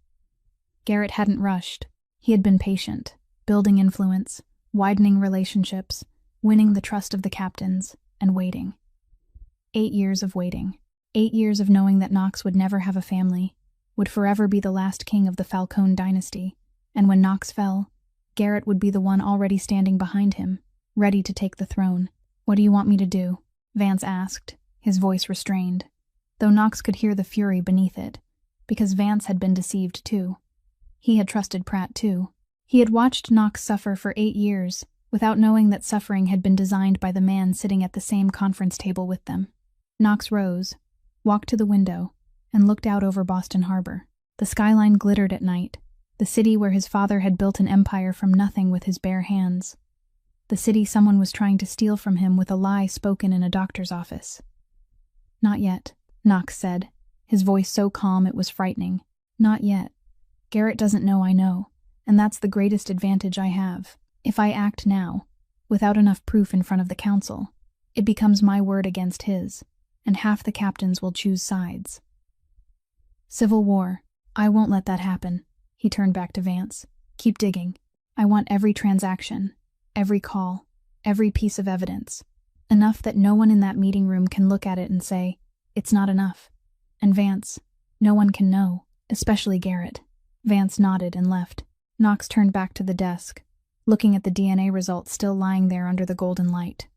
Garrett hadn't rushed. He had been patient, building influence, widening relationships, winning the trust of the captains, and waiting. 8 years of waiting. 8 years of knowing that Knox would never have a family, would forever be the last king of the Falcone dynasty, and when Knox fell, Garrett would be the one already standing behind him, ready to take the throne. What do you want me to do? Vance asked, his voice restrained, though Knox could hear the fury beneath it, because Vance had been deceived too. He had trusted Pratt too. He had watched Knox suffer for 8 years, without knowing that suffering had been designed by the man sitting at the same conference table with them. Knox rose, walked to the window, and looked out over Boston Harbor. The skyline glittered at night, the city where his father had built an empire from nothing with his bare hands. The city someone was trying to steal from him with a lie spoken in a doctor's office. Not yet, Knox said, his voice so calm it was frightening. Not yet. Garrett doesn't know I know, and that's the greatest advantage I have. If I act now, without enough proof in front of the council, it becomes my word against his, and half the captains will choose sides. Civil war. I won't let that happen. He turned back to Vance. Keep digging. I want every transaction, every call, every piece of evidence. Enough that no one in that meeting room can look at it and say, it's not enough. And Vance, no one can know, especially Garrett. Vance nodded and left. Knox turned back to the desk, looking at the DNA results still lying there under the golden light.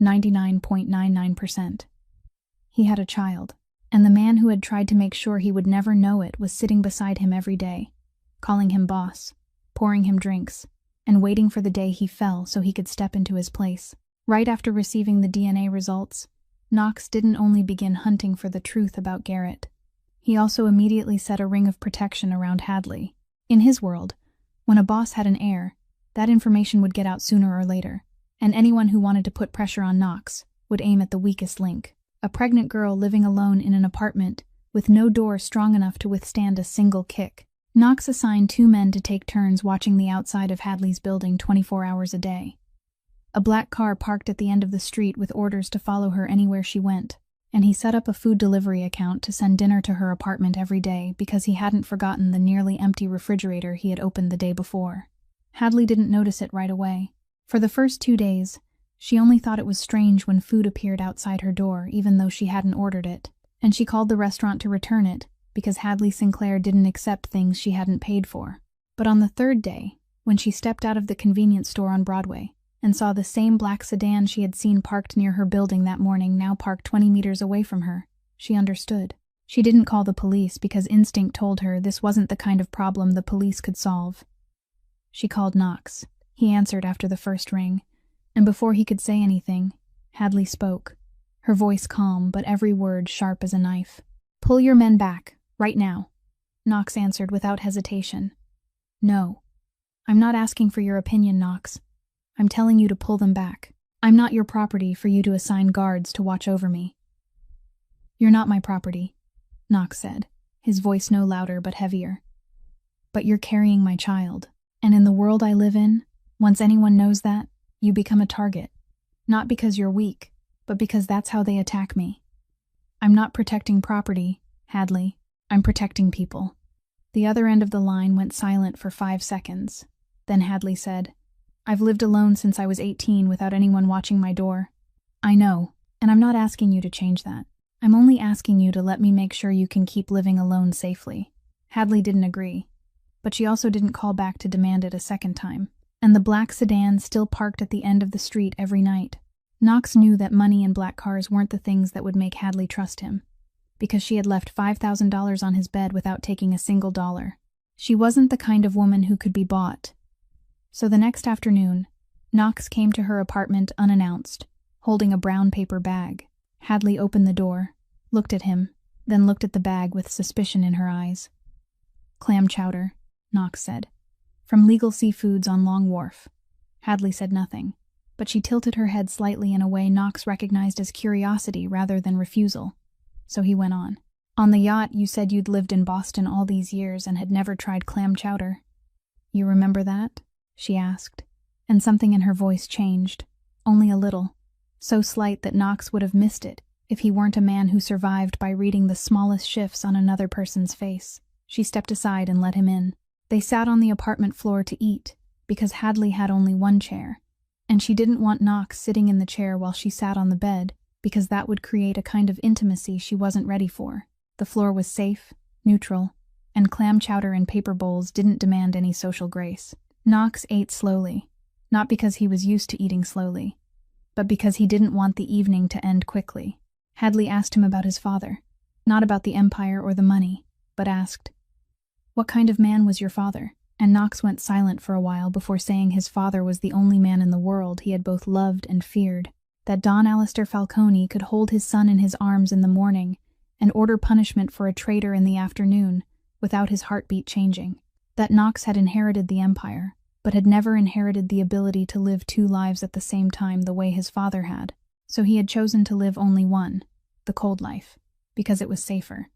99.99%. He had a child, and the man who had tried to make sure he would never know it was sitting beside him every day, calling him boss, pouring him drinks, and waiting for the day he fell so he could step into his place. Right after receiving the DNA results, Knox didn't only begin hunting for the truth about Garrett. He also immediately set a ring of protection around Hadley. In his world, when a boss had an heir, that information would get out sooner or later, and anyone who wanted to put pressure on Knox would aim at the weakest link. a pregnant girl living alone in an apartment with no door strong enough to withstand a single kick. Knox assigned 2 men to take turns watching the outside of Hadley's building 24 hours a day. A black car parked at the end of the street with orders to follow her anywhere she went, and he set up a food delivery account to send dinner to her apartment every day because he hadn't forgotten the nearly empty refrigerator he had opened the day before. Hadley didn't notice it right away. For the first 2 days, she only thought it was strange when food appeared outside her door even though she hadn't ordered it, and she called the restaurant to return it because Hadley Sinclair didn't accept things she hadn't paid for. But on the 3rd day, when she stepped out of the convenience store on Broadway and saw the same black sedan she had seen parked near her building that morning now parked 20 meters away from her, she understood. She didn't call the police because instinct told her this wasn't the kind of problem the police could solve. She called Knox. He answered after the first ring, and before he could say anything, Hadley spoke, her voice calm but every word sharp as a knife. "Pull your men back, right now," Knox answered without hesitation. "No. I'm not asking for your opinion, Knox. I'm telling you to pull them back. I'm not your property for you to assign guards to watch over me." "You're not my property," Knox said, his voice no louder but heavier. "But you're carrying my child, and in the world I live in, once anyone knows that, you become a target. Not because you're weak, but because that's how they attack me. I'm not protecting property, Hadley. I'm protecting people." The other end of the line went silent for 5 seconds. Then Hadley said, "I've lived alone since I was 18 without anyone watching my door. I know, and I'm not asking you to change that. I'm only asking you to let me make sure you can keep living alone safely." Hadley didn't agree, but she also didn't call back to demand it a second time. And the black sedan still parked at the end of the street every night. Knox knew that money and black cars weren't the things that would make Hadley trust him, because she had left $5,000 on his bed without taking a single dollar. She wasn't the kind of woman who could be bought. So the next afternoon, Knox came to her apartment unannounced, holding a brown paper bag. Hadley opened the door, looked at him, then looked at the bag with suspicion in her eyes. "Clam chowder," Knox said. "From Legal Seafoods on Long Wharf." Hadley said nothing, but she tilted her head slightly in a way Knox recognized as curiosity rather than refusal. So he went on. "On the yacht, you said you'd lived in Boston all these years and had never tried clam chowder. You remember that?" she asked, and something in her voice changed, only a little, so slight that Knox would have missed it if he weren't a man who survived by reading the smallest shifts on another person's face. She stepped aside and let him in. They sat on the apartment floor to eat, because Hadley had only one chair, and she didn't want Knox sitting in the chair while she sat on the bed, because that would create a kind of intimacy she wasn't ready for. The floor was safe, neutral, and clam chowder in paper bowls didn't demand any social grace. Knox ate slowly, not because he was used to eating slowly, but because he didn't want the evening to end quickly. Hadley asked him about his father, not about the empire or the money, but asked, "What kind of man was your father?" And Knox went silent for a while before saying his father was the only man in the world he had both loved and feared, that Don Alistair Falcone could hold his son in his arms in the morning and order punishment for a traitor in the afternoon without his heartbeat changing, that Knox had inherited the empire, but had never inherited the ability to live 2 lives at the same time the way his father had, so he had chosen to live only one, the cold life, because it was safer.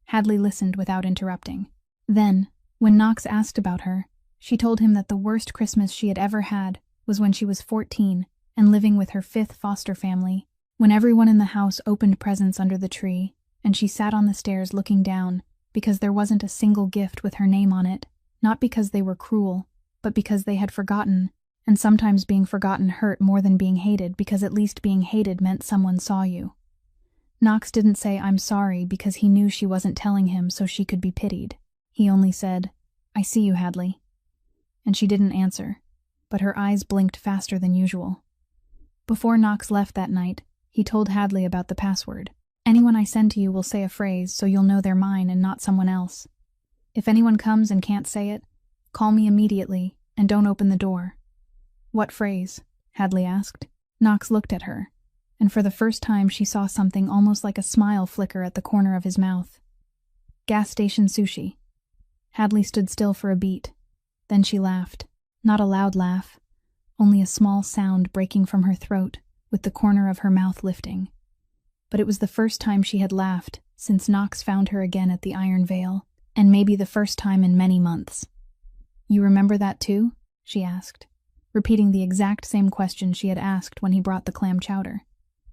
Hadley listened without interrupting. Then, when Knox asked about her, she told him that the worst Christmas she had ever had was when she was 14 and living with her 5th foster family, when everyone in the house opened presents under the tree, and she sat on the stairs looking down because there wasn't a single gift with her name on it, not because they were cruel, but because they had forgotten, and sometimes being forgotten hurt more than being hated because at least being hated meant someone saw you. Knox didn't say "I'm sorry" because he knew she wasn't telling him so she could be pitied. He only said, "I see you, Hadley." And she didn't answer, but her eyes blinked faster than usual. Before Knox left that night, he told Hadley about the password. "Anyone I send to you will say a phrase so you'll know they're mine and not someone else. If anyone comes and can't say it, call me immediately and don't open the door." "What phrase?" Hadley asked. Knox looked at her, and for the first time she saw something almost like a smile flicker at the corner of his mouth. "Gas station sushi." Hadley stood still for a beat. Then she laughed. Not a loud laugh, only a small sound breaking from her throat, with the corner of her mouth lifting. but it was the first time she had laughed since Knox found her again at the Iron Veil, and maybe the first time in many months. "You remember that too?" she asked, repeating the exact same question she had asked when he brought the clam chowder.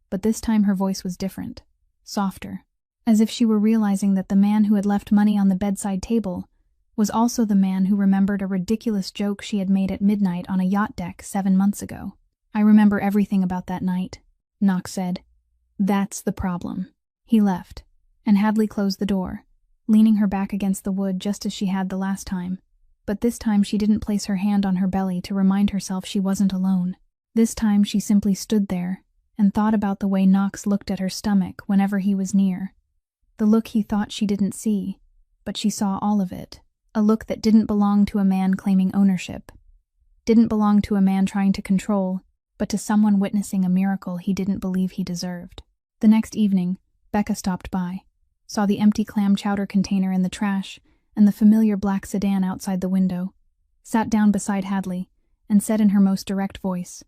But this time her voice was different, softer, as if she were realizing that the man who had left money on the bedside table was also the man who remembered a ridiculous joke she had made at midnight on a yacht deck 7 months ago. "I remember everything about that night," Knox said. "That's the problem." He left, and Hadley closed the door, leaning her back against the wood just as she had the last time. But this time she didn't place her hand on her belly to remind herself she wasn't alone. This time she simply stood there and thought about the way Knox looked at her stomach whenever he was near. The look he thought she didn't see, but she saw all of it. A look that didn't belong to a man claiming ownership. Didn't belong to a man trying to control, but to someone witnessing a miracle he didn't believe he deserved. The next evening, Becca stopped by, saw the empty clam chowder container in the trash and the familiar black sedan outside the window, sat down beside Hadley, and said in her most direct voice,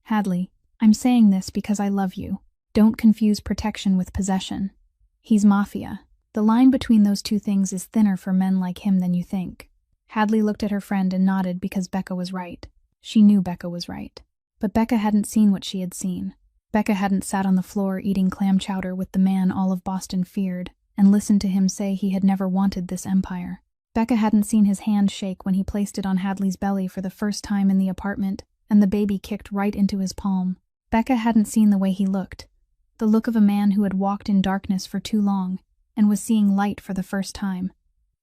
"Hadley, I'm saying this because I love you. Don't confuse protection with possession. He's mafia. The line between those two things is thinner for men like him than you think." Hadley looked at her friend and nodded because Becca was right. She knew Becca was right. But Becca hadn't seen what she had seen. Becca hadn't sat on the floor eating clam chowder with the man all of Boston feared, and listened to him say he had never wanted this empire. Becca hadn't seen his hand shake when he placed it on Hadley's belly for the first time in the apartment, and the baby kicked right into his palm. Becca hadn't seen the way he looked, the look of a man who had walked in darkness for too long, and was seeing light for the first time,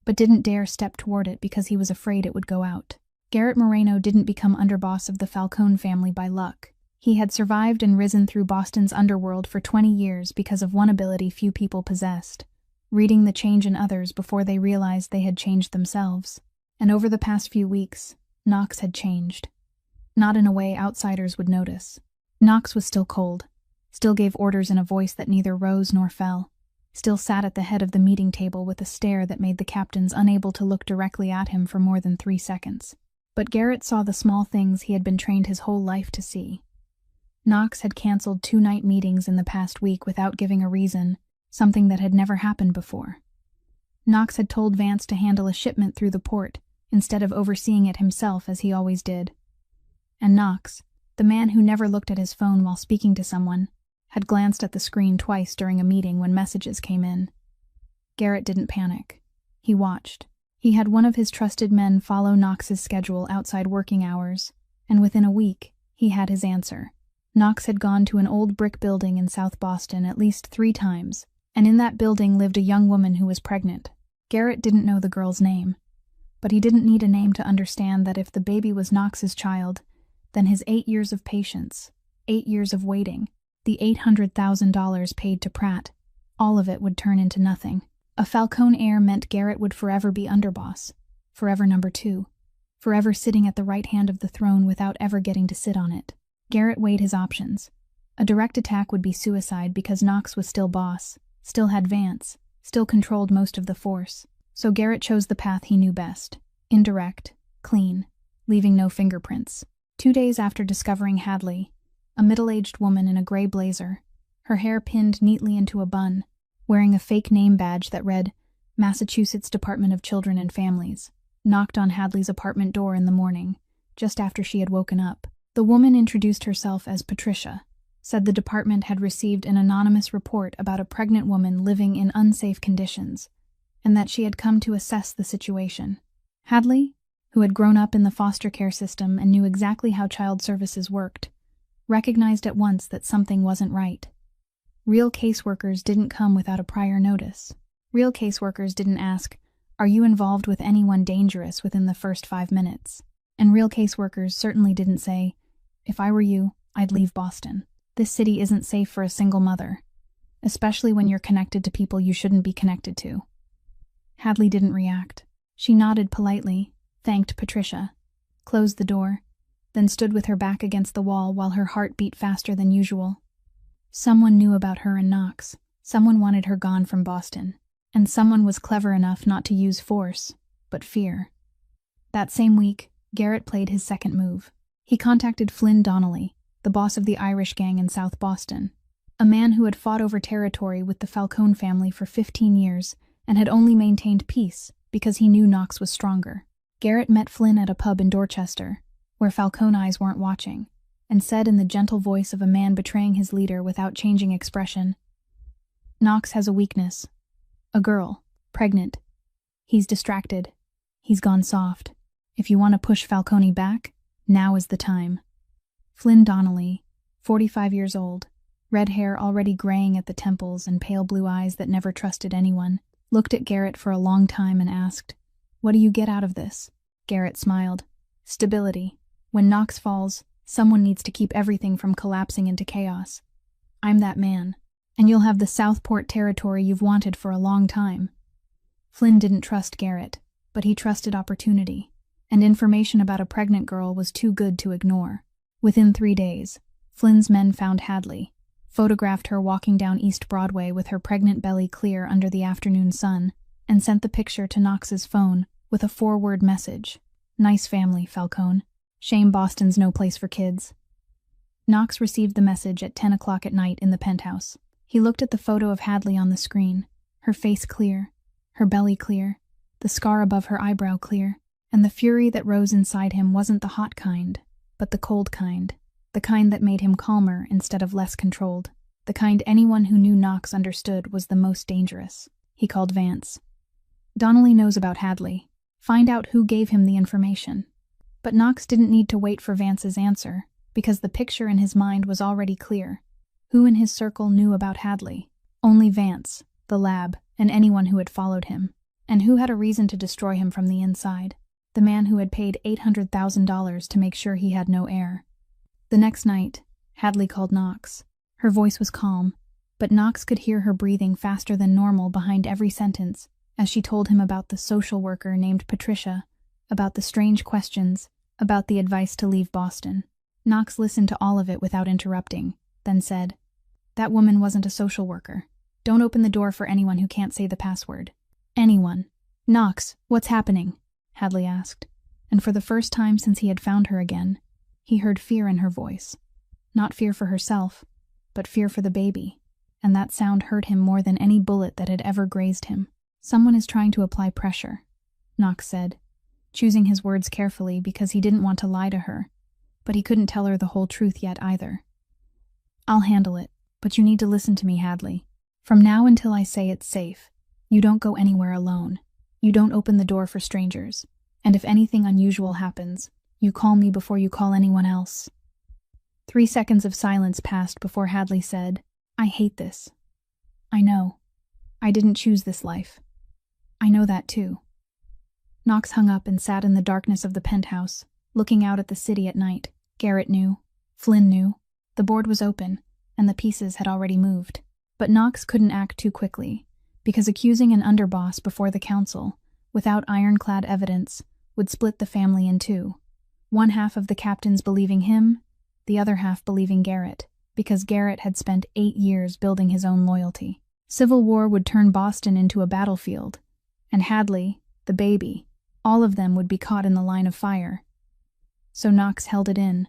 but didn't dare step toward it because he was afraid it would go out. Garrett Moreno didn't become underboss of the Falcone family by luck. He had survived and risen through Boston's underworld for 20 years because of one ability few people possessed: reading the change in others before they realized they had changed themselves. And over the past few weeks, Knox had changed. Not in a way outsiders would notice. Knox was still cold, still gave orders in a voice that neither rose nor fell, still sat at the head of the meeting table with a stare that made the captains unable to look directly at him for more than 3 seconds. But Garrett saw the small things he had been trained his whole life to see. Knox had canceled 2 night meetings in the past week without giving a reason, something that had never happened before. Knox had told Vance to handle a shipment through the port, instead of overseeing it himself as he always did. And Knox, the man who never looked at his phone while speaking to someone, had glanced at the screen twice during a meeting when messages came in. Garrett didn't panic. He watched. He had one of his trusted men follow Knox's schedule outside working hours, and within a week, he had his answer. Knox had gone to an old brick building in South Boston at least 3 times, and in that building lived a young woman who was pregnant. Garrett didn't know the girl's name, but he didn't need a name to understand that if the baby was Knox's child, then his 8 years of patience, 8 years of waiting, the $800,000 paid to Pratt, all of it would turn into nothing. A Falcone heir meant Garrett would forever be underboss, forever number 2, forever sitting at the right hand of the throne without ever getting to sit on it. Garrett weighed his options. A direct attack would be suicide because Knox was still boss, still had Vance, still controlled most of the force. So Garrett chose the path he knew best: indirect, clean, leaving no fingerprints. 2 days after discovering Hadley, a middle-aged woman in a gray blazer, her hair pinned neatly into a bun, wearing a fake name badge that read Massachusetts Department of Children and Families, knocked on Hadley's apartment door in the morning, just after she had woken up. The woman introduced herself as Patricia, said the department had received an anonymous report about a pregnant woman living in unsafe conditions, and that she had come to assess the situation. Hadley, who had grown up in the foster care system and knew exactly how child services worked, recognized at once that something wasn't right. Real caseworkers didn't come without a prior notice. Real caseworkers didn't ask, "Are you involved with anyone dangerous?" within the first 5 minutes. And real caseworkers certainly didn't say, "If I were you, I'd leave Boston. This city isn't safe for a single mother, especially when you're connected to people you shouldn't be connected to." Hadley didn't react. She nodded politely, thanked Patricia, closed the door, then stood with her back against the wall while her heart beat faster than usual. Someone knew about her and Knox. Someone wanted her gone from Boston. And someone was clever enough not to use force, but fear. That same week, Garrett played his second move. He contacted Flynn Donnelly, the boss of the Irish gang in South Boston. A man who had fought over territory with the Falcone family for 15 years and had only maintained peace because he knew Knox was stronger. Garrett met Flynn at a pub in Dorchester, where Falcone eyes weren't watching, and said in the gentle voice of a man betraying his leader without changing expression, "Knox has a weakness. A girl, pregnant. He's distracted. He's gone soft. If you want to push Falcone back, now is the time." Flynn Donnelly, 45 years old, red hair already graying at the temples and pale blue eyes that never trusted anyone, looked at Garrett for a long time and asked, "What do you get out of this?" Garrett smiled. "Stability. When Knox falls, someone needs to keep everything from collapsing into chaos. I'm that man, and you'll have the Southport territory you've wanted for a long time." Flynn didn't trust Garrett, but he trusted opportunity, and information about a pregnant girl was too good to ignore. Within 3 days, Flynn's men found Hadley, photographed her walking down East Broadway with her pregnant belly clear under the afternoon sun, and sent the picture to Knox's phone with a 4-word message. "Nice family, Falcone. Shame Boston's no place for kids." Knox received the message at 10 o'clock at night in the penthouse. He looked at the photo of Hadley on the screen, her face clear, her belly clear, the scar above her eyebrow clear, and the fury that rose inside him wasn't the hot kind, but the cold kind, the kind that made him calmer instead of less controlled, the kind anyone who knew Knox understood was the most dangerous. He called Vance. "Donnelly knows about Hadley. Find out who gave him the information." But Knox didn't need to wait for Vance's answer, because the picture in his mind was already clear. Who in his circle knew about Hadley? Only Vance, the lab, and anyone who had followed him. And who had a reason to destroy him from the inside? The man who had paid $800,000 to make sure he had no heir. The next night, Hadley called Knox. Her voice was calm, but Knox could hear her breathing faster than normal behind every sentence as she told him about the social worker named Patricia, about the strange questions, about the advice to leave Boston. Knox listened to all of it without interrupting, then said, "That woman wasn't a social worker. Don't open the door for anyone who can't say the password." "Anyone." "Knox, what's happening?" Hadley asked, and for the first time since he had found her again, he heard fear in her voice. Not fear for herself, but fear for the baby, and that sound hurt him more than any bullet that had ever grazed him. "Someone is trying to apply pressure," Knox said, choosing his words carefully because he didn't want to lie to her, but he couldn't tell her the whole truth yet either. "I'll handle it, but you need to listen to me, Hadley. From now until I say it's safe, you don't go anywhere alone. You don't open the door for strangers, and if anything unusual happens, you call me before you call anyone else." 3 seconds of silence passed before Hadley said, "I hate this. I know. I didn't choose this life. I know that too." Knox hung up and sat in the darkness of the penthouse, looking out at the city at night. Garrett knew. Flynn knew. The board was open, and the pieces had already moved. But Knox couldn't act too quickly, because accusing an underboss before the council, without ironclad evidence, would split the family in two. One half of the captains believing him, the other half believing Garrett, because Garrett had spent 8 years building his own loyalty. Civil war would turn Boston into a battlefield, and Hadley, the baby, all of them would be caught in the line of fire. So Knox held it in,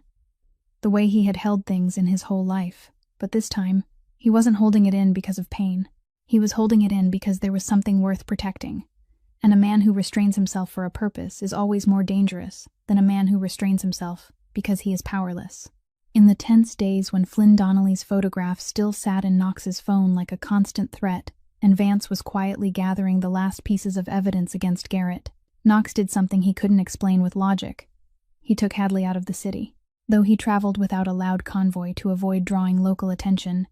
the way he had held things in his whole life, but this time, he wasn't holding it in because of pain. He was holding it in because there was something worth protecting, and a man who restrains himself for a purpose is always more dangerous than a man who restrains himself because he is powerless. In the tense days when Flynn Donnelly's photograph still sat in Knox's phone like a constant threat, and Vance was quietly gathering the last pieces of evidence against Garrett, Knox did something he couldn't explain with logic. He took Hadley out of the city. Though he traveled without a loud convoy to avoid drawing local attention,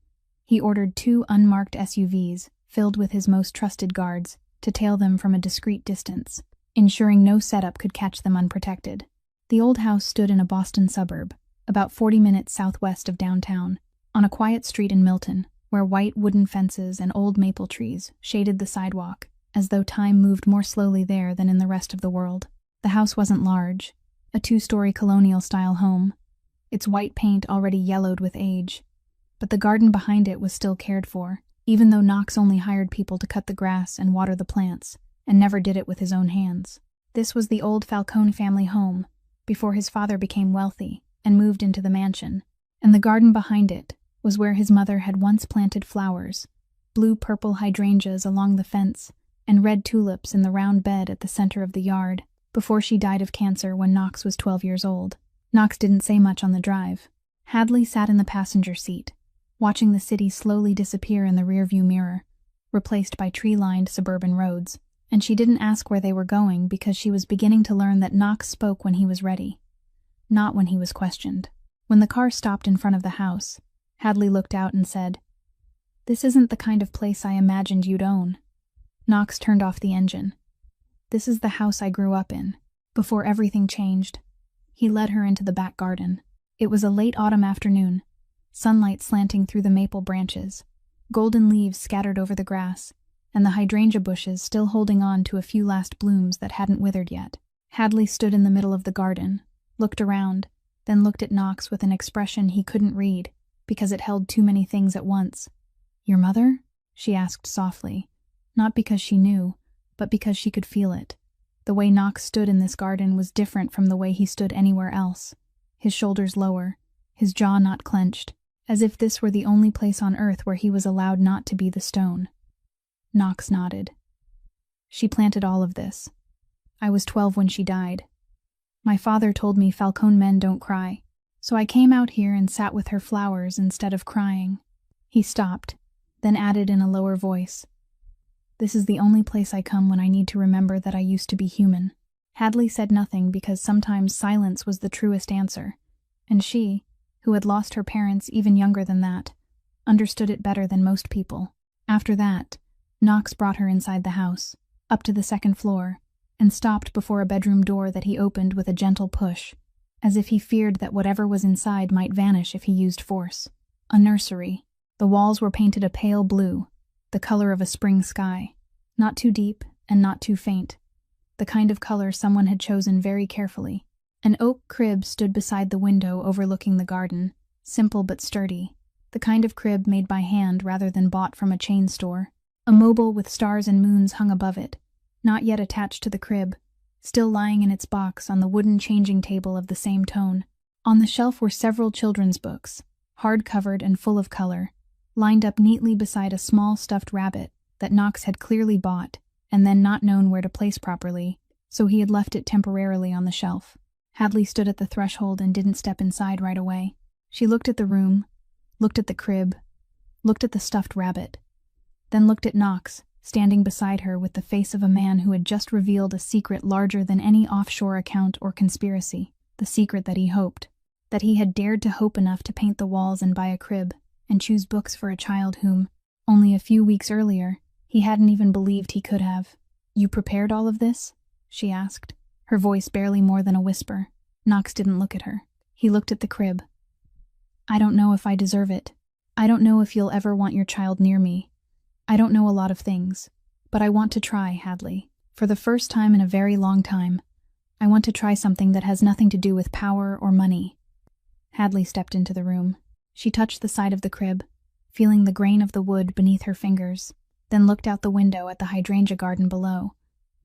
he ordered 2 unmarked SUVs filled with his most trusted guards to tail them from a discreet distance, ensuring no setup could catch them unprotected. The old house stood in a Boston suburb, about 40 minutes southwest of downtown, on a quiet street in Milton, where white wooden fences and old maple trees shaded the sidewalk, as though time moved more slowly there than in the rest of the world. The house wasn't large, a 2-story colonial-style home, its white paint already yellowed with age, but the garden behind it was still cared for, even though Knox only hired people to cut the grass and water the plants, and never did it with his own hands. This was the old Falcone family home, before his father became wealthy and moved into the mansion, and the garden behind it was where his mother had once planted flowers, blue-purple hydrangeas along the fence, and red tulips in the round bed at the center of the yard, before she died of cancer when Knox was 12 years old. Knox didn't say much on the drive. Hadley sat in the passenger seat, watching the city slowly disappear in the rearview mirror, replaced by tree-lined suburban roads, and she didn't ask where they were going because she was beginning to learn that Knox spoke when he was ready, not when he was questioned. When the car stopped in front of the house, Hadley looked out and said, "This isn't the kind of place I imagined you'd own." Knox turned off the engine. "This is the house I grew up in, before everything changed." He led her into the back garden. It was a late autumn afternoon, sunlight slanting through the maple branches, golden leaves scattered over the grass, and the hydrangea bushes still holding on to a few last blooms that hadn't withered yet. Hadley stood in the middle of the garden, looked around, then looked at Knox with an expression he couldn't read, because it held too many things at once. "Your mother?" she asked softly, not because she knew, but because she could feel it. The way Knox stood in this garden was different from the way he stood anywhere else, his shoulders lower, his jaw not clenched, as if this were the only place on earth where he was allowed not to be the stone. Knox nodded. "She planted all of this. I was 12 when she died. My father told me Falcone men don't cry, so I came out here and sat with her flowers instead of crying." He stopped, then added in a lower voice, "This is the only place I come when I need to remember that I used to be human." Hadley said nothing because sometimes silence was the truest answer, and she, who had lost her parents even younger than that, understood it better than most people. After that, Knox brought her inside the house, up to the second floor, and stopped before a bedroom door that he opened with a gentle push, as if he feared that whatever was inside might vanish if he used force. A nursery. The walls were painted a pale blue, the color of a spring sky, not too deep and not too faint, the kind of color someone had chosen very carefully. An oak crib stood beside the window overlooking the garden, simple but sturdy, the kind of crib made by hand rather than bought from a chain store. A mobile with stars and moons hung above it, not yet attached to the crib, still lying in its box on the wooden changing table of the same tone. On the shelf were several children's books, hard-covered and full of color, lined up neatly beside a small stuffed rabbit that Knox had clearly bought and then not known where to place properly, so he had left it temporarily on the shelf. Hadley stood at the threshold and didn't step inside right away. She looked at the room, looked at the crib, looked at the stuffed rabbit, then looked at Knox, standing beside her with the face of a man who had just revealed a secret larger than any offshore account or conspiracy, the secret that he hoped, that he had dared to hope enough to paint the walls and buy a crib, and choose books for a child whom, only a few weeks earlier, he hadn't even believed he could have. "You prepared all of this?" she asked, her voice barely more than a whisper. Knox didn't look at her. He looked at the crib. "I don't know if I deserve it. I don't know if you'll ever want your child near me. I don't know a lot of things, but I want to try, Hadley. For the first time in a very long time, I want to try something that has nothing to do with power or money." Hadley stepped into the room. She touched the side of the crib, feeling the grain of the wood beneath her fingers, then looked out the window at the hydrangea garden below,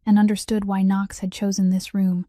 and understood why Knox had chosen this room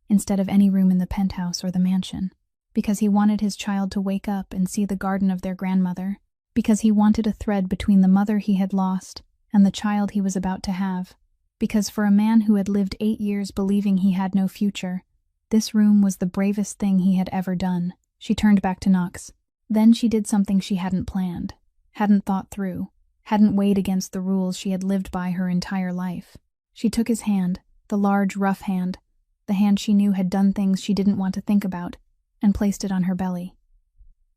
instead of any room in the penthouse or the mansion. Because he wanted his child to wake up and see the garden of their grandmother. Because he wanted a thread between the mother he had lost and the child he was about to have. Because for a man who had lived 8 years believing he had no future, this room was the bravest thing he had ever done. She turned back to Knox. Then she did something she hadn't planned, hadn't thought through, hadn't weighed against the rules she had lived by her entire life. She took his hand, the large, rough hand, the hand she knew had done things she didn't want to think about, and placed it on her belly.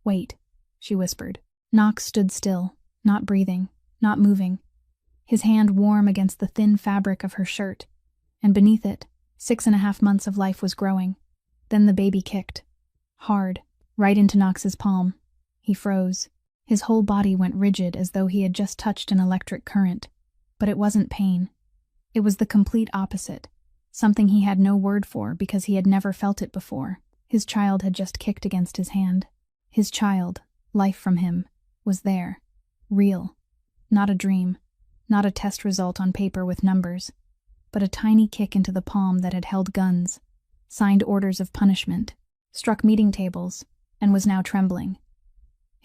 "Wait," she whispered. Knox stood still, not breathing, not moving, his hand warm against the thin fabric of her shirt, and beneath it, 6.5 months of life was growing. Then the baby kicked. Hard, right into Knox's palm. He froze. His whole body went rigid as though he had just touched an electric current. But it wasn't pain. It was the complete opposite, something he had no word for because he had never felt it before. His child had just kicked against his hand. His child, life from him, was there. Real. Not a dream. Not a test result on paper with numbers. But a tiny kick into the palm that had held guns, signed orders of punishment, struck meeting tables, and was now trembling.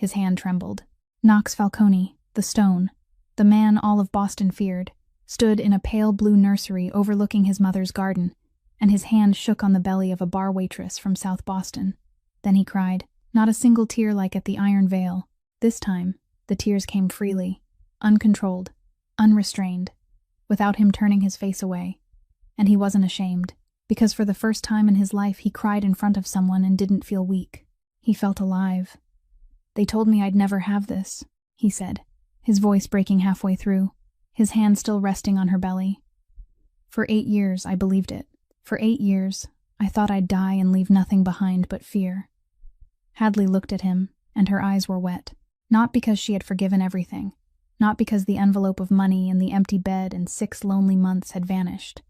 His hand trembled. Knox Falcone, the Stone, the man all of Boston feared, stood in a pale blue nursery overlooking his mother's garden, and his hand shook on the belly of a bar waitress from South Boston. Then he cried, not a single tear like at the Iron Veil. This time, the tears came freely, uncontrolled, unrestrained, without him turning his face away. And he wasn't ashamed, because for the first time in his life he cried in front of someone and didn't feel weak. He felt alive. "They told me I'd never have this," he said, his voice breaking halfway through, his hand still resting on her belly. "For 8 years, I believed it. For 8 years, I thought I'd die and leave nothing behind but fear." Hadley looked at him, and her eyes were wet, not because she had forgiven everything, not because the envelope of money and the empty bed and 6 lonely months had vanished,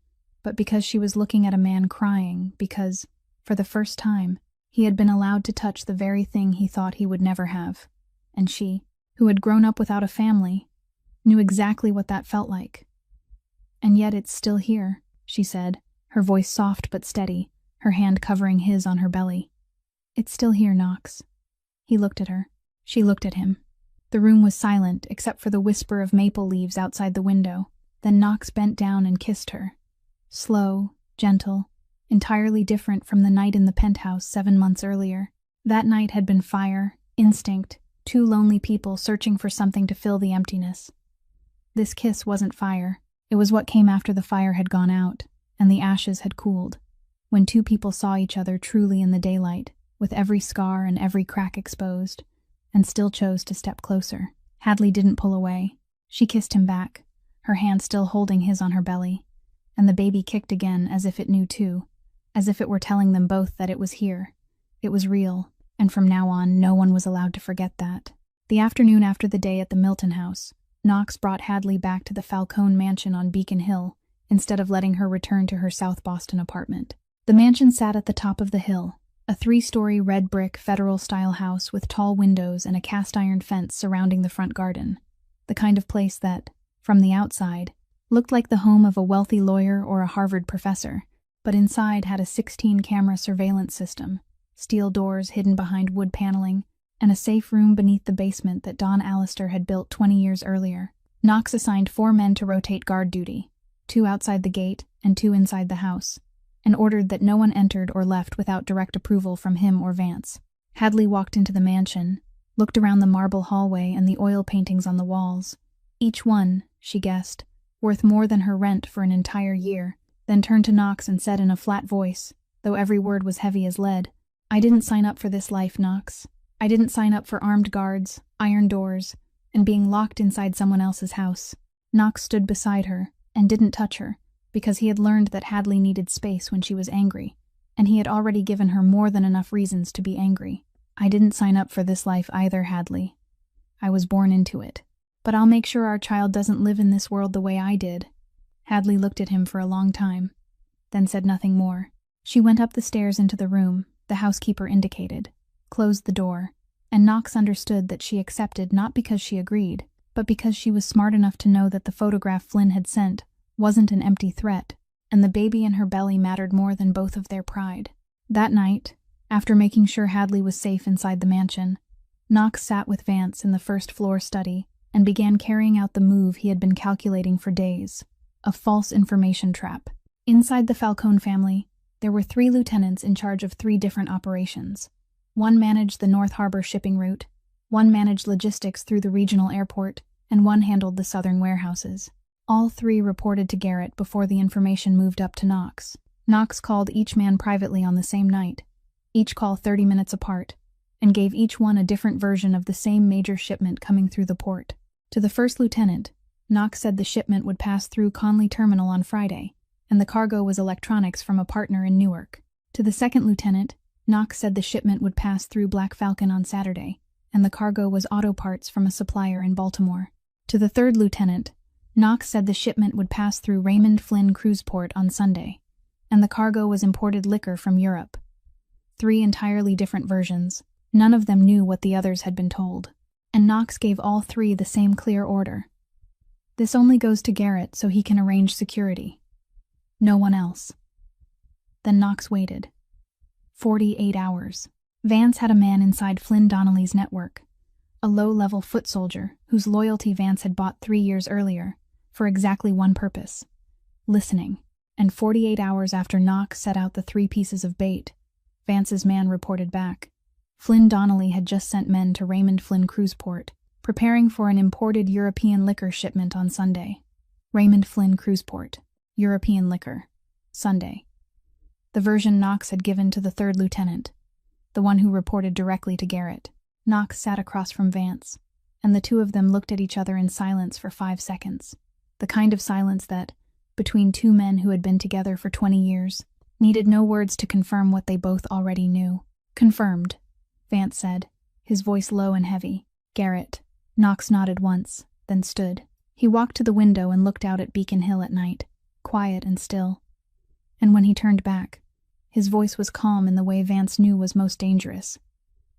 but because she was looking at a man crying because, for the first time, he had been allowed to touch the very thing he thought he would never have, and she, who had grown up without a family, knew exactly what that felt like. "And yet it's still here," she said, her voice soft but steady, her hand covering his on her belly. "It's still here, Knox." He looked at her. She looked at him. The room was silent except for the whisper of maple leaves outside the window. Then Knox bent down and kissed her. Slow, gentle, entirely different from the night in the penthouse 7 months earlier. That night had been fire, instinct, 2 lonely people searching for something to fill the emptiness. This kiss wasn't fire. It was what came after the fire had gone out, and the ashes had cooled, when 2 people saw each other truly in the daylight, with every scar and every crack exposed, and still chose to step closer. Hadley didn't pull away. She kissed him back, her hand still holding his on her belly, and the baby kicked again as if it knew too, as if it were telling them both that it was here. It was real, and from now on no one was allowed to forget that. The afternoon after the day at the Milton house, Knox brought Hadley back to the Falcone mansion on Beacon Hill, instead of letting her return to her South Boston apartment. The mansion sat at the top of the hill, a 3-story red brick federal-style house with tall windows and a cast-iron fence surrounding the front garden, the kind of place that, from the outside, looked like the home of a wealthy lawyer or a Harvard professor, but inside had a 16-camera surveillance system, steel doors hidden behind wood paneling, and a safe room beneath the basement that Don Allister had built 20 years earlier. Knox assigned 4 men to rotate guard duty, 2 outside the gate and 2 inside the house, and ordered that no one entered or left without direct approval from him or Vance. Hadley walked into the mansion, looked around the marble hallway and the oil paintings on the walls, each one, she guessed, worth more than her rent for an entire year, then turned to Knox and said in a flat voice, though every word was heavy as lead, "I didn't sign up for this life, Knox. I didn't sign up for armed guards, iron doors, and being locked inside someone else's house." Knox stood beside her and didn't touch her, because he had learned that Hadley needed space when she was angry, and he had already given her more than enough reasons to be angry. "I didn't sign up for this life either, Hadley. I was born into it. But I'll make sure our child doesn't live in this world the way I did." Hadley looked at him for a long time, then said nothing more. She went up the stairs into the room the housekeeper indicated, closed the door, and Knox understood that she accepted not because she agreed, but because she was smart enough to know that the photograph Flynn had sent wasn't an empty threat, and the baby in her belly mattered more than both of their pride. That night, after making sure Hadley was safe inside the mansion, Knox sat with Vance in the first-floor study and began carrying out the move he had been calculating for days, a false information trap. Inside the Falcone family, there were 3 lieutenants in charge of 3 different operations. One managed the North Harbor shipping route, one managed logistics through the regional airport, and one handled the southern warehouses. All 3 reported to Garrett before the information moved up to Knox. Knox called each man privately on the same night, each call 30 minutes apart, and gave each one a different version of the same major shipment coming through the port. To the first lieutenant, Knox said the shipment would pass through Conley Terminal on Friday, and the cargo was electronics from a partner in Newark. To the second lieutenant, Knox said the shipment would pass through Black Falcon on Saturday, and the cargo was auto parts from a supplier in Baltimore. To the third lieutenant, Knox said the shipment would pass through Raymond Flynn Cruiseport on Sunday, and the cargo was imported liquor from Europe. 3 entirely different versions. None of them knew what the others had been told, and Knox gave all 3 the same clear order. "This only goes to Garrett so he can arrange security. No one else." Then Knox waited. 48 hours. Vance had a man inside Flynn Donnelly's network, a low-level foot soldier whose loyalty Vance had bought 3 years earlier, for exactly one purpose: listening. And 48 hours after Knox set out the 3 pieces of bait, Vance's man reported back. Flynn Donnelly had just sent men to Raymond Flynn Cruiseport, preparing for an imported European liquor shipment on Sunday. Raymond Flynn Cruiseport, European liquor, Sunday. The version Knox had given to the 3rd lieutenant, the one who reported directly to Garrett. Knox sat across from Vance, and the two of them looked at each other in silence for 5 seconds. The kind of silence that, between 2 men who had been together for 20 years, needed no words to confirm what they both already knew. "Confirmed," Vance said, his voice low and heavy. "Garrett." Knox nodded once, then stood. He walked to the window and looked out at Beacon Hill at night, quiet and still. And when he turned back, his voice was calm in the way Vance knew was most dangerous.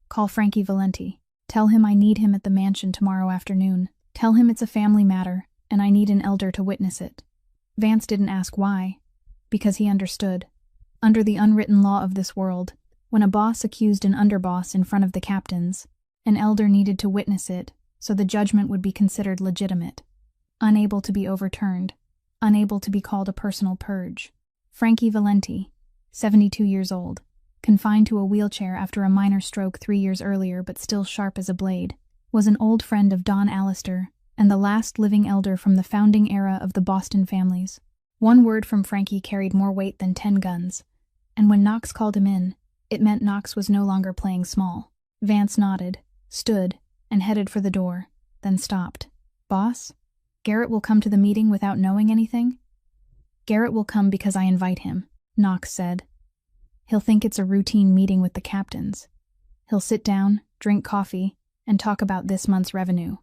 "Call Frankie Valenti. Tell him I need him at the mansion tomorrow afternoon. Tell him it's a family matter, and I need an elder to witness it." Vance didn't ask why, because he understood. Under the unwritten law of this world, when a boss accused an underboss in front of the captains, an elder needed to witness it so the judgment would be considered legitimate. Unable to be overturned, unable to be called a personal purge. Frankie Valenti, 72 years old, confined to a wheelchair after a minor stroke 3 years earlier but still sharp as a blade, was an old friend of Don Allister and the last living elder from the founding era of the Boston families. One word from Frankie carried more weight than 10 guns, and when Knox called him in, it meant Knox was no longer playing small. Vance nodded, stood, and headed for the door, then stopped. "Boss? Garrett will come to the meeting without knowing anything?" "Garrett will come because I invite him," Knox said. "He'll think it's a routine meeting with the captains. He'll sit down, drink coffee, and talk about this month's revenue.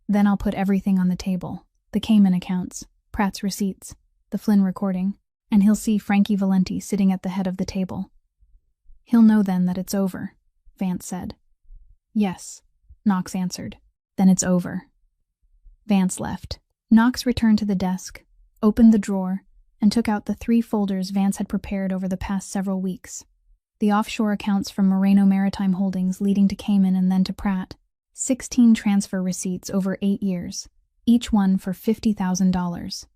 Then I'll put everything on the table: the Cayman accounts, Pratt's receipts, the Flynn recording, and he'll see Frankie Valenti sitting at the head of the table. He'll know then that it's over," Vance said. "Yes," Knox answered. "Then it's over." Vance left. Knox returned to the desk, opened the drawer, and took out the 3 folders Vance had prepared over the past several weeks. The offshore accounts from Moreno Maritime Holdings leading to Cayman and then to Pratt. 16 transfer receipts over 8 years, each one for $50,000.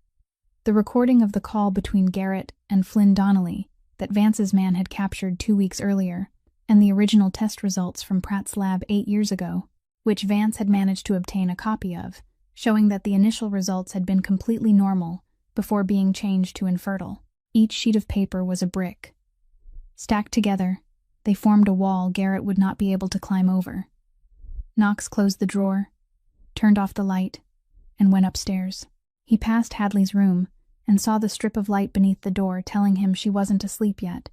The recording of the call between Garrett and Flynn Donnelly that Vance's man had captured 2 weeks earlier, and the original test results from Pratt's lab 8 years ago, which Vance had managed to obtain a copy of, showing that the initial results had been completely normal before being changed to infertile. Each sheet of paper was a brick. Stacked together, they formed a wall Garrett would not be able to climb over. Knox closed the drawer, turned off the light, and went upstairs. He passed Hadley's room and saw the strip of light beneath the door telling him she wasn't asleep yet.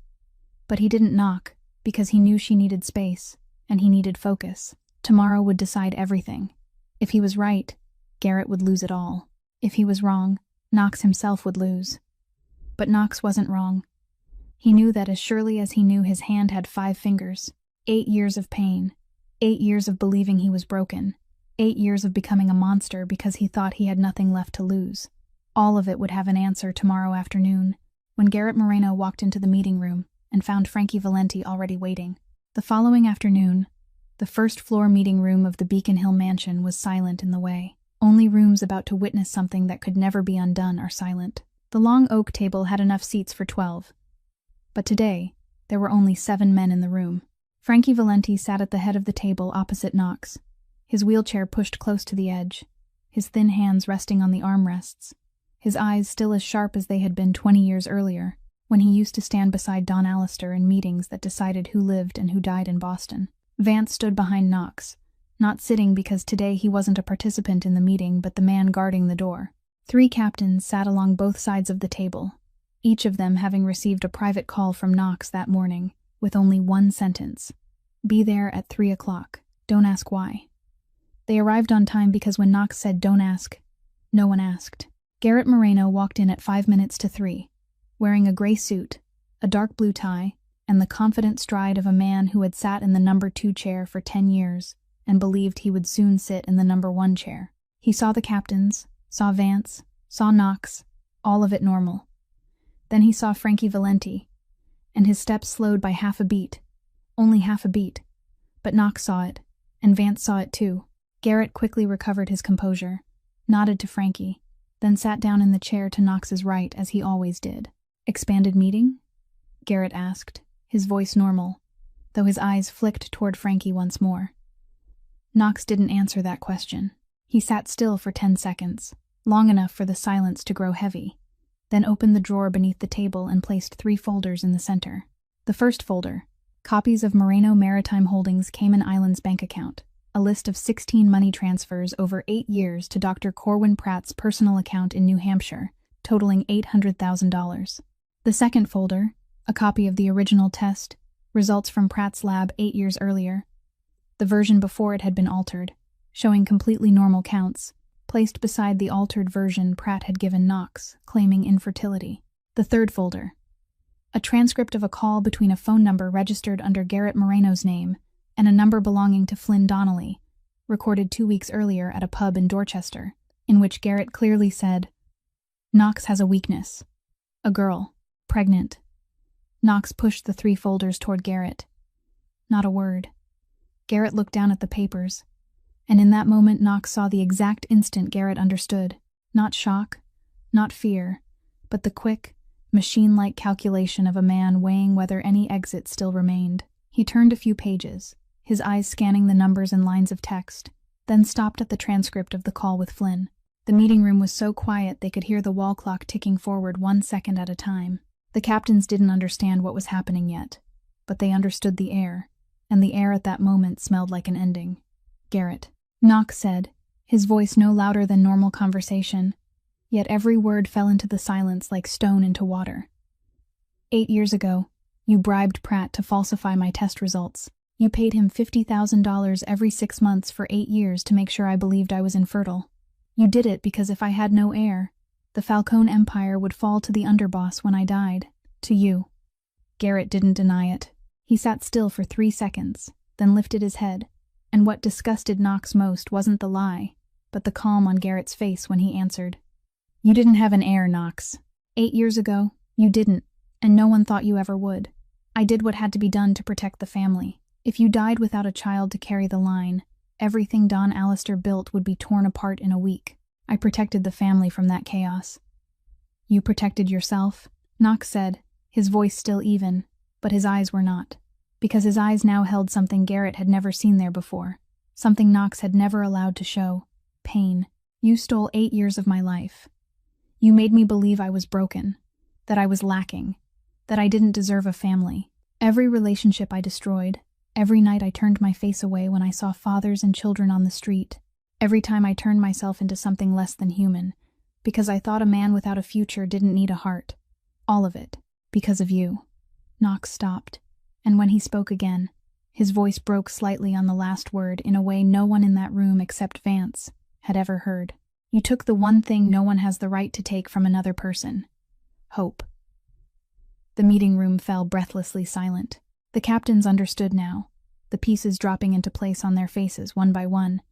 But he didn't knock because he knew she needed space and he needed focus. Tomorrow would decide everything. If he was right, Garrett would lose it all. If he was wrong, Knox himself would lose. But Knox wasn't wrong. He knew that as surely as he knew his hand had 5 fingers. 8 years of pain. 8 years of believing he was broken. 8 years of becoming a monster because he thought he had nothing left to lose. All of it would have an answer tomorrow afternoon, when Garrett Moreno walked into the meeting room and found Frankie Valenti already waiting. The following afternoon, the first-floor meeting room of the Beacon Hill mansion was silent in the way. Only rooms about to witness something that could never be undone are silent. The long oak table had enough seats for 12. But today, there were only 7 men in the room. Frankie Valenti sat at the head of the table opposite Knox, his wheelchair pushed close to the edge, his thin hands resting on the armrests, his eyes still as sharp as they had been 20 years earlier, when he used to stand beside Don Allister in meetings that decided who lived and who died in Boston. Vance stood behind Knox, not sitting because today he wasn't a participant in the meeting but the man guarding the door. 3 captains sat along both sides of the table, each of them having received a private call from Knox that morning, with only one sentence: "Be there at 3 o'clock. Don't ask why." They arrived on time because when Knox said "don't ask," no one asked. Garrett Moreno walked in at 5 minutes to 3, wearing a gray suit, a dark blue tie, and the confident stride of a man who had sat in the number 2 chair for 10 years and believed he would soon sit in the number 1 chair. He saw the captains, saw Vance, saw Knox, all of it normal. Then he saw Frankie Valenti, and his steps slowed by half a beat, only half a beat. But Knox saw it, and Vance saw it too. Garrett quickly recovered his composure, nodded to Frankie, then sat down in the chair to Knox's right as he always did. "Expanded meeting?" Garrett asked, his voice normal, though his eyes flicked toward Frankie once more. Knox didn't answer that question. He sat still for 10 seconds, long enough for the silence to grow heavy, then opened the drawer beneath the table and placed 3 folders in the center. The first folder, copies of Moreno Maritime Holdings Cayman Islands bank account, a list of 16 money transfers over 8 years to Dr. Corwin Pratt's personal account in New Hampshire, totaling $800,000. The second folder, a copy of the original test, results from Pratt's lab 8 years earlier. The version before it had been altered, showing completely normal counts, placed beside the altered version Pratt had given Knox, claiming infertility. The third folder, a transcript of a call between a phone number registered under Garrett Moreno's name and a number belonging to Flynn Donnelly, recorded 2 weeks earlier at a pub in Dorchester, in which Garrett clearly said, "Knox has a weakness. A girl. Pregnant." Knox pushed the 3 folders toward Garrett. Not a word. Garrett looked down at the papers, and in that moment Knox saw the exact instant Garrett understood. Not shock, not fear, but the quick, machine-like calculation of a man weighing whether any exit still remained. He turned a few pages, his eyes scanning the numbers and lines of text, then stopped at the transcript of the call with Flynn. The meeting room was so quiet they could hear the wall clock ticking forward 1 second at a time. The captains didn't understand what was happening yet, but they understood the air, and the air at that moment smelled like an ending. "Garrett," Knox said, his voice no louder than normal conversation, yet every word fell into the silence like stone into water. "8 years ago, you bribed Pratt to falsify my test results. You paid him $50,000 every 6 months for 8 years to make sure I believed I was infertile. You did it because if I had no heir, the Falcone empire would fall to the underboss when I died. To you." Garrett didn't deny it. He sat still for 3 seconds, then lifted his head, and what disgusted Knox most wasn't the lie, but the calm on Garrett's face when he answered. "You didn't have an heir, Knox. 8 years ago, you didn't, and no one thought you ever would. I did what had to be done to protect the family. If you died without a child to carry the line, everything Don Allister built would be torn apart in a week. I protected the family from that chaos." "You protected yourself?" Knox said, his voice still even, but his eyes were not, because his eyes now held something Garrett had never seen there before, something Knox had never allowed to show: pain. "You stole 8 years of my life. You made me believe I was broken, that I was lacking, that I didn't deserve a family. Every relationship I destroyed, every night I turned my face away when I saw fathers and children on the street, every time I turned myself into something less than human, because I thought a man without a future didn't need a heart. All of it, because of you." Knox stopped, and when he spoke again, his voice broke slightly on the last word in a way no one in that room except Vance had ever heard. "You took the one thing no one has the right to take from another person: hope." The meeting room fell breathlessly silent. The captains understood now, the pieces dropping into place on their faces one by one,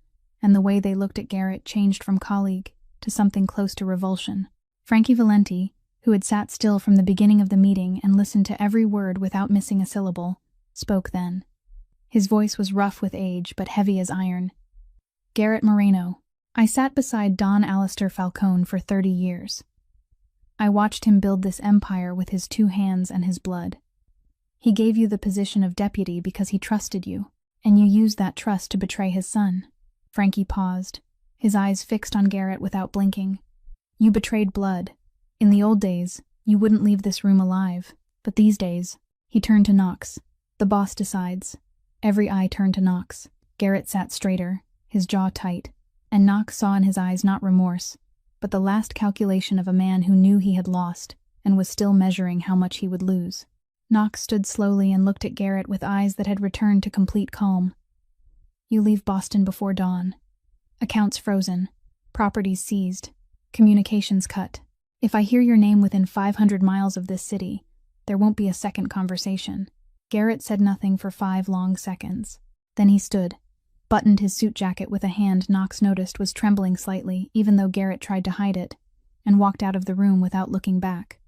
and the way they looked at Garrett changed from colleague to something close to revulsion. Frankie Valenti, who had sat still from the beginning of the meeting and listened to every word without missing a syllable, spoke then. His voice was rough with age but heavy as iron. "Garrett Moreno, I sat beside Don Allister Falcone for 30 years. I watched him build this empire with his 2 hands and his blood. He gave you the position of deputy because he trusted you, and you used that trust to betray his son." Frankie paused, his eyes fixed on Garrett without blinking. "You betrayed blood. In the old days, you wouldn't leave this room alive, but these days," he turned to Knox. "The boss decides." Every eye turned to Knox. Garrett sat straighter, his jaw tight, and Knox saw in his eyes not remorse, but the last calculation of a man who knew he had lost and was still measuring how much he would lose. Knox stood slowly and looked at Garrett with eyes that had returned to complete calm. "You leave Boston before dawn. Accounts frozen, properties seized, communications cut. If I hear your name within 500 miles of this city, there won't be a second conversation." Garrett said nothing for 5 long seconds. Then he stood, buttoned his suit jacket with a hand Knox noticed was trembling slightly, even though Garrett tried to hide it, and walked out of the room without looking back.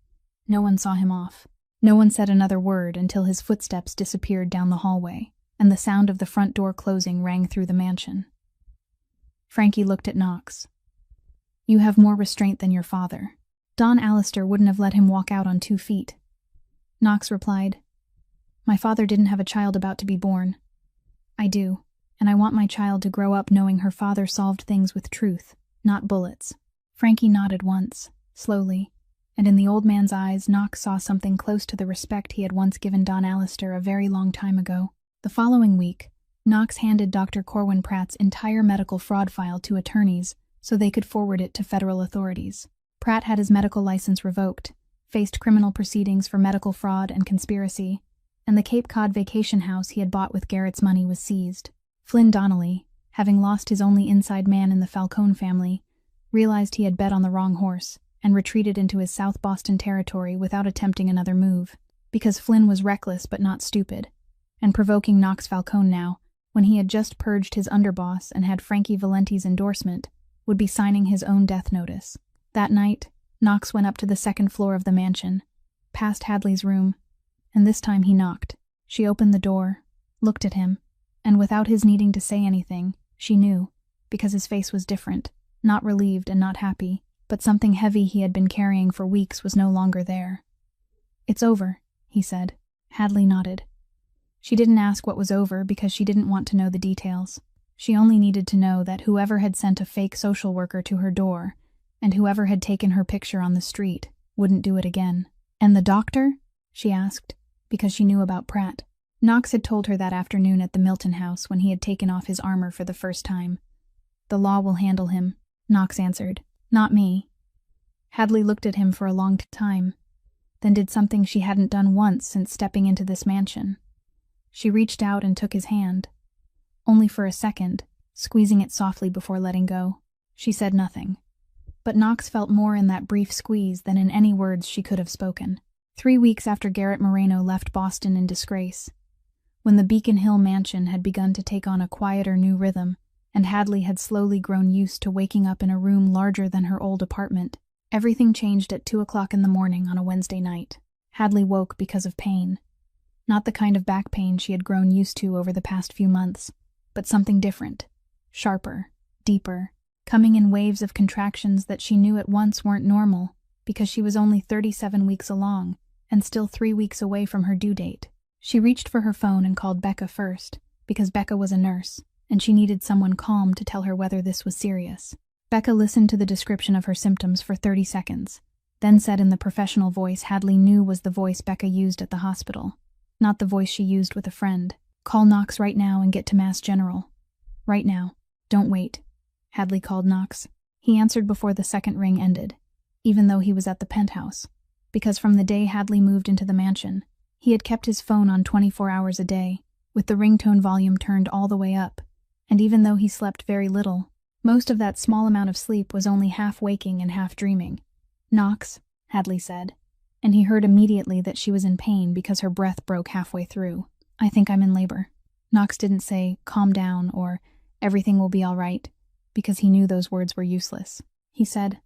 No one saw him off. No one said another word until his footsteps disappeared down the hallway, and the sound of the front door closing rang through the mansion. Frankie looked at Knox. "You have more restraint than your father. Don Alistair wouldn't have let him walk out on 2 feet. Knox replied, "My father didn't have a child about to be born. I do, and I want my child to grow up knowing her father solved things with truth, not bullets." Frankie nodded once, slowly, and in the old man's eyes Knox saw something close to the respect he had once given Don Alistair a very long time ago. The following week, Knox handed Dr. Corwin Pratt's entire medical fraud file to attorneys so they could forward it to federal authorities. Pratt had his medical license revoked, faced criminal proceedings for medical fraud and conspiracy, and the Cape Cod vacation house he had bought with Garrett's money was seized. Flynn Donnelly, having lost his only inside man in the Falcone family, realized he had bet on the wrong horse and retreated into his South Boston territory without attempting another move, because Flynn was reckless but not stupid, and provoking Knox Falcone now, when he had just purged his underboss and had Frankie Valenti's endorsement, would be signing his own death notice. That night, Knox went up to the 2nd floor of the mansion, past Hadley's room, and this time he knocked. She opened the door, looked at him, and without his needing to say anything, she knew, because his face was different, not relieved and not happy, but something heavy he had been carrying for weeks was no longer there. "It's over," he said. Hadley nodded. She didn't ask what was over because she didn't want to know the details. She only needed to know that whoever had sent a fake social worker to her door, and whoever had taken her picture on the street, wouldn't do it again. "And the doctor?" she asked, because she knew about Pratt. Knox had told her that afternoon at the Milton house when he had taken off his armor for the first time. "The law will handle him," Knox answered. "Not me." Hadley looked at him for a long time, then did something she hadn't done once since stepping into this mansion. She reached out and took his hand. Only for a second, squeezing it softly before letting go. She said nothing. But Knox felt more in that brief squeeze than in any words she could have spoken. 3 weeks after Garrett Moreno left Boston in disgrace, when the Beacon Hill mansion had begun to take on a quieter new rhythm, and Hadley had slowly grown used to waking up in a room larger than her old apartment, everything changed at 2 o'clock in the morning on a Wednesday night. Hadley woke because of pain. Not the kind of back pain she had grown used to over the past few months, but something different, sharper, deeper, coming in waves of contractions that she knew at once weren't normal because she was only 37 weeks along and still 3 weeks away from her due date. She reached for her phone and called Becca first, because Becca was a nurse, and she needed someone calm to tell her whether this was serious. Becca listened to the description of her symptoms for 30 seconds, then said in the professional voice Hadley knew was the voice Becca used at the hospital, not the voice she used with a friend. "Call Knox right now and get to Mass General. Right now. Don't wait." Hadley called Knox. He answered before the second ring ended, even though he was at the penthouse, because from the day Hadley moved into the mansion, he had kept his phone on 24 hours a day, with the ringtone volume turned all the way up, and even though he slept very little, most of that small amount of sleep was only half waking and half dreaming. "Knox," Hadley said, and he heard immediately that she was in pain because her breath broke halfway through. "I think I'm in labor." Knox didn't say, "Calm down," or "Everything will be all right," because he knew those words were useless. He said,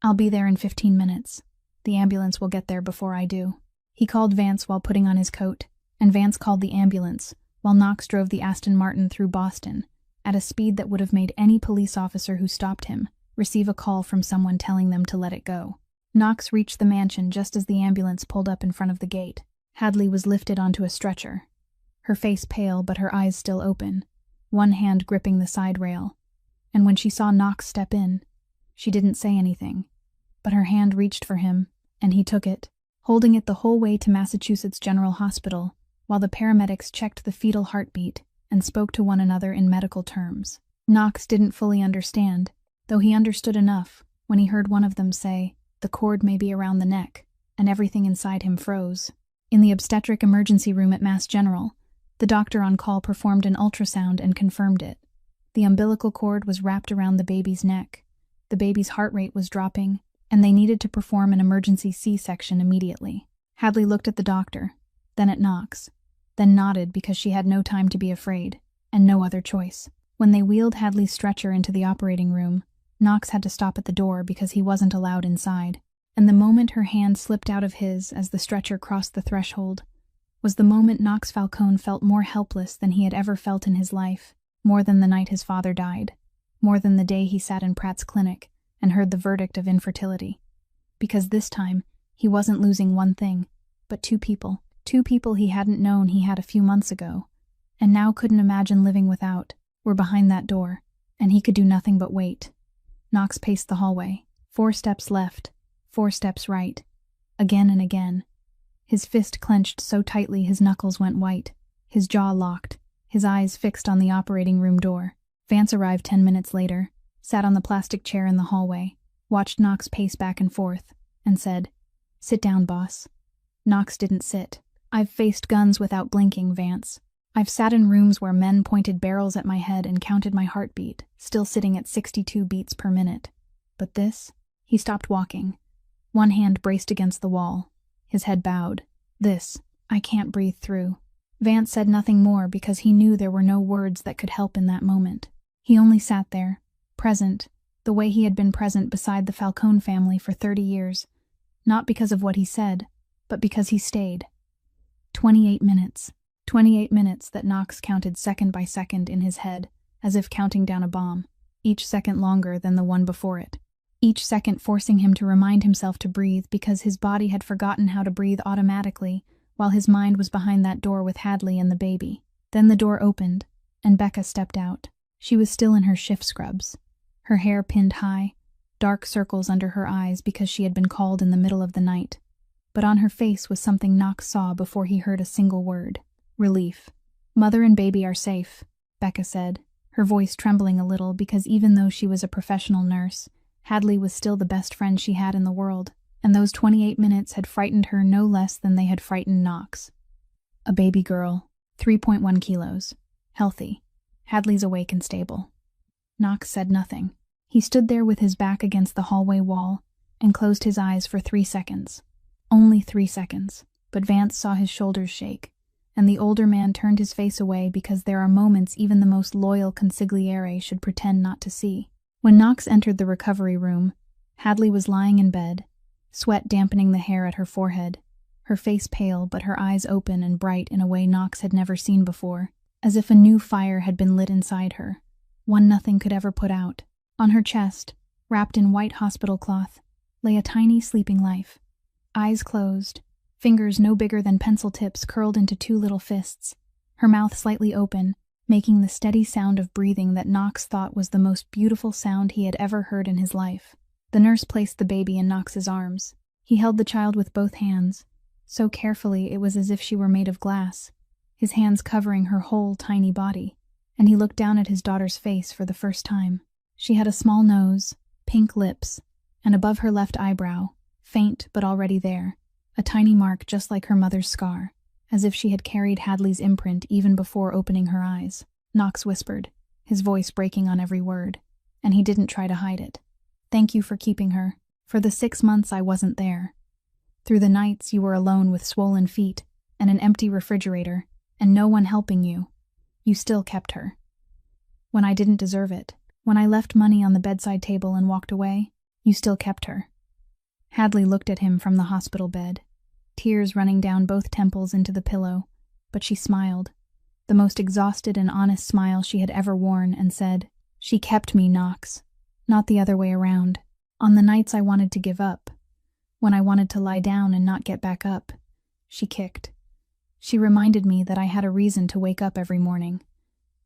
"I'll be there in 15 minutes. The ambulance will get there before I do." He called Vance while putting on his coat, and Vance called the ambulance, while Knox drove the Aston Martin through Boston, at a speed that would have made any police officer who stopped him receive a call from someone telling them to let it go. Knox reached the mansion just as the ambulance pulled up in front of the gate. Hadley was lifted onto a stretcher, her face pale but her eyes still open, one hand gripping the side rail, and when she saw Knox step in, she didn't say anything, but her hand reached for him, and he took it, holding it the whole way to Massachusetts General Hospital, while the paramedics checked the fetal heartbeat and spoke to one another in medical terms. Knox didn't fully understand, though he understood enough when he heard one of them say, "The cord may be around the neck," and everything inside him froze. In the obstetric emergency room at Mass General, the doctor on call performed an ultrasound and confirmed it. The umbilical cord was wrapped around the baby's neck, the baby's heart rate was dropping, and they needed to perform an emergency C-section immediately. Hadley looked at the doctor, then at Knox, then nodded because she had no time to be afraid, and no other choice. When they wheeled Hadley's stretcher into the operating room, Knox had to stop at the door because he wasn't allowed inside, and the moment her hand slipped out of his as the stretcher crossed the threshold, was the moment Knox Falcone felt more helpless than he had ever felt in his life, more than the night his father died, more than the day he sat in Pratt's clinic and heard the verdict of infertility. Because this time, he wasn't losing one thing, but two people he hadn't known he had a few months ago, and now couldn't imagine living without, were behind that door, and he could do nothing but wait. Knox paced the hallway, 4 steps left, 4 steps right, again and again. His fist clenched so tightly his knuckles went white, his jaw locked, his eyes fixed on the operating room door. Vance arrived 10 minutes later, sat on the plastic chair in the hallway, watched Knox pace back and forth, and said, "Sit down, boss." Knox didn't sit. "I've faced guns without blinking, Vance. I've sat in rooms where men pointed barrels at my head and counted my heartbeat, still sitting at 62 beats per minute. But this?" He stopped walking. One hand braced against the wall, his head bowed. "This, I can't breathe through." Vance said nothing more because he knew there were no words that could help in that moment. He only sat there, present, the way he had been present beside the Falcone family for 30 years, not because of what he said, but because he stayed. 28 minutes. 28 minutes that Knox counted second by second in his head, as if counting down a bomb, each second longer than the one before it. Each second forcing him to remind himself to breathe because his body had forgotten how to breathe automatically, while his mind was behind that door with Hadley and the baby. Then the door opened, and Becca stepped out. She was still in her shift scrubs, her hair pinned high, dark circles under her eyes because she had been called in the middle of the night. But on her face was something Knox saw before he heard a single word: relief. "Mother and baby are safe," Becca said, her voice trembling a little because even though she was a professional nurse, Hadley was still the best friend she had in the world, and those 28 minutes had frightened her no less than they had frightened Knox. A baby girl, 3.1 kilos, healthy. Hadley's awake and stable. Knox said nothing. He stood there with his back against the hallway wall and closed his eyes for 3 seconds. Only 3 seconds, but Vance saw his shoulders shake, and the older man turned his face away because there are moments even the most loyal consigliere should pretend not to see. When Knox entered the recovery room, Hadley was lying in bed, sweat dampening the hair at her forehead, her face pale but her eyes open and bright in a way Knox had never seen before, as if a new fire had been lit inside her, one nothing could ever put out. On her chest, wrapped in white hospital cloth, lay a tiny sleeping life. Eyes closed, fingers no bigger than pencil tips curled into 2 little fists, her mouth slightly open, making the steady sound of breathing that Knox thought was the most beautiful sound he had ever heard in his life. The nurse placed the baby in Knox's arms. He held the child with both hands, so carefully it was as if she were made of glass, his hands covering her whole tiny body, and he looked down at his daughter's face for the first time. She had a small nose, pink lips, and above her left eyebrow, faint but already there, a tiny mark just like her mother's scar, as if she had carried Hadley's imprint even before opening her eyes. Knox whispered, his voice breaking on every word, and he didn't try to hide it. "Thank you for keeping her. For the 6 months I wasn't there. Through the nights you were alone with swollen feet and an empty refrigerator and no one helping you. You still kept her. When I didn't deserve it, when I left money on the bedside table and walked away, you still kept her." Hadley looked at him from the hospital bed, tears running down both temples into the pillow, but she smiled, the most exhausted and honest smile she had ever worn, and said, "She kept me, Knox. Not the other way around. On the nights I wanted to give up, when I wanted to lie down and not get back up, she kicked. She reminded me that I had a reason to wake up every morning.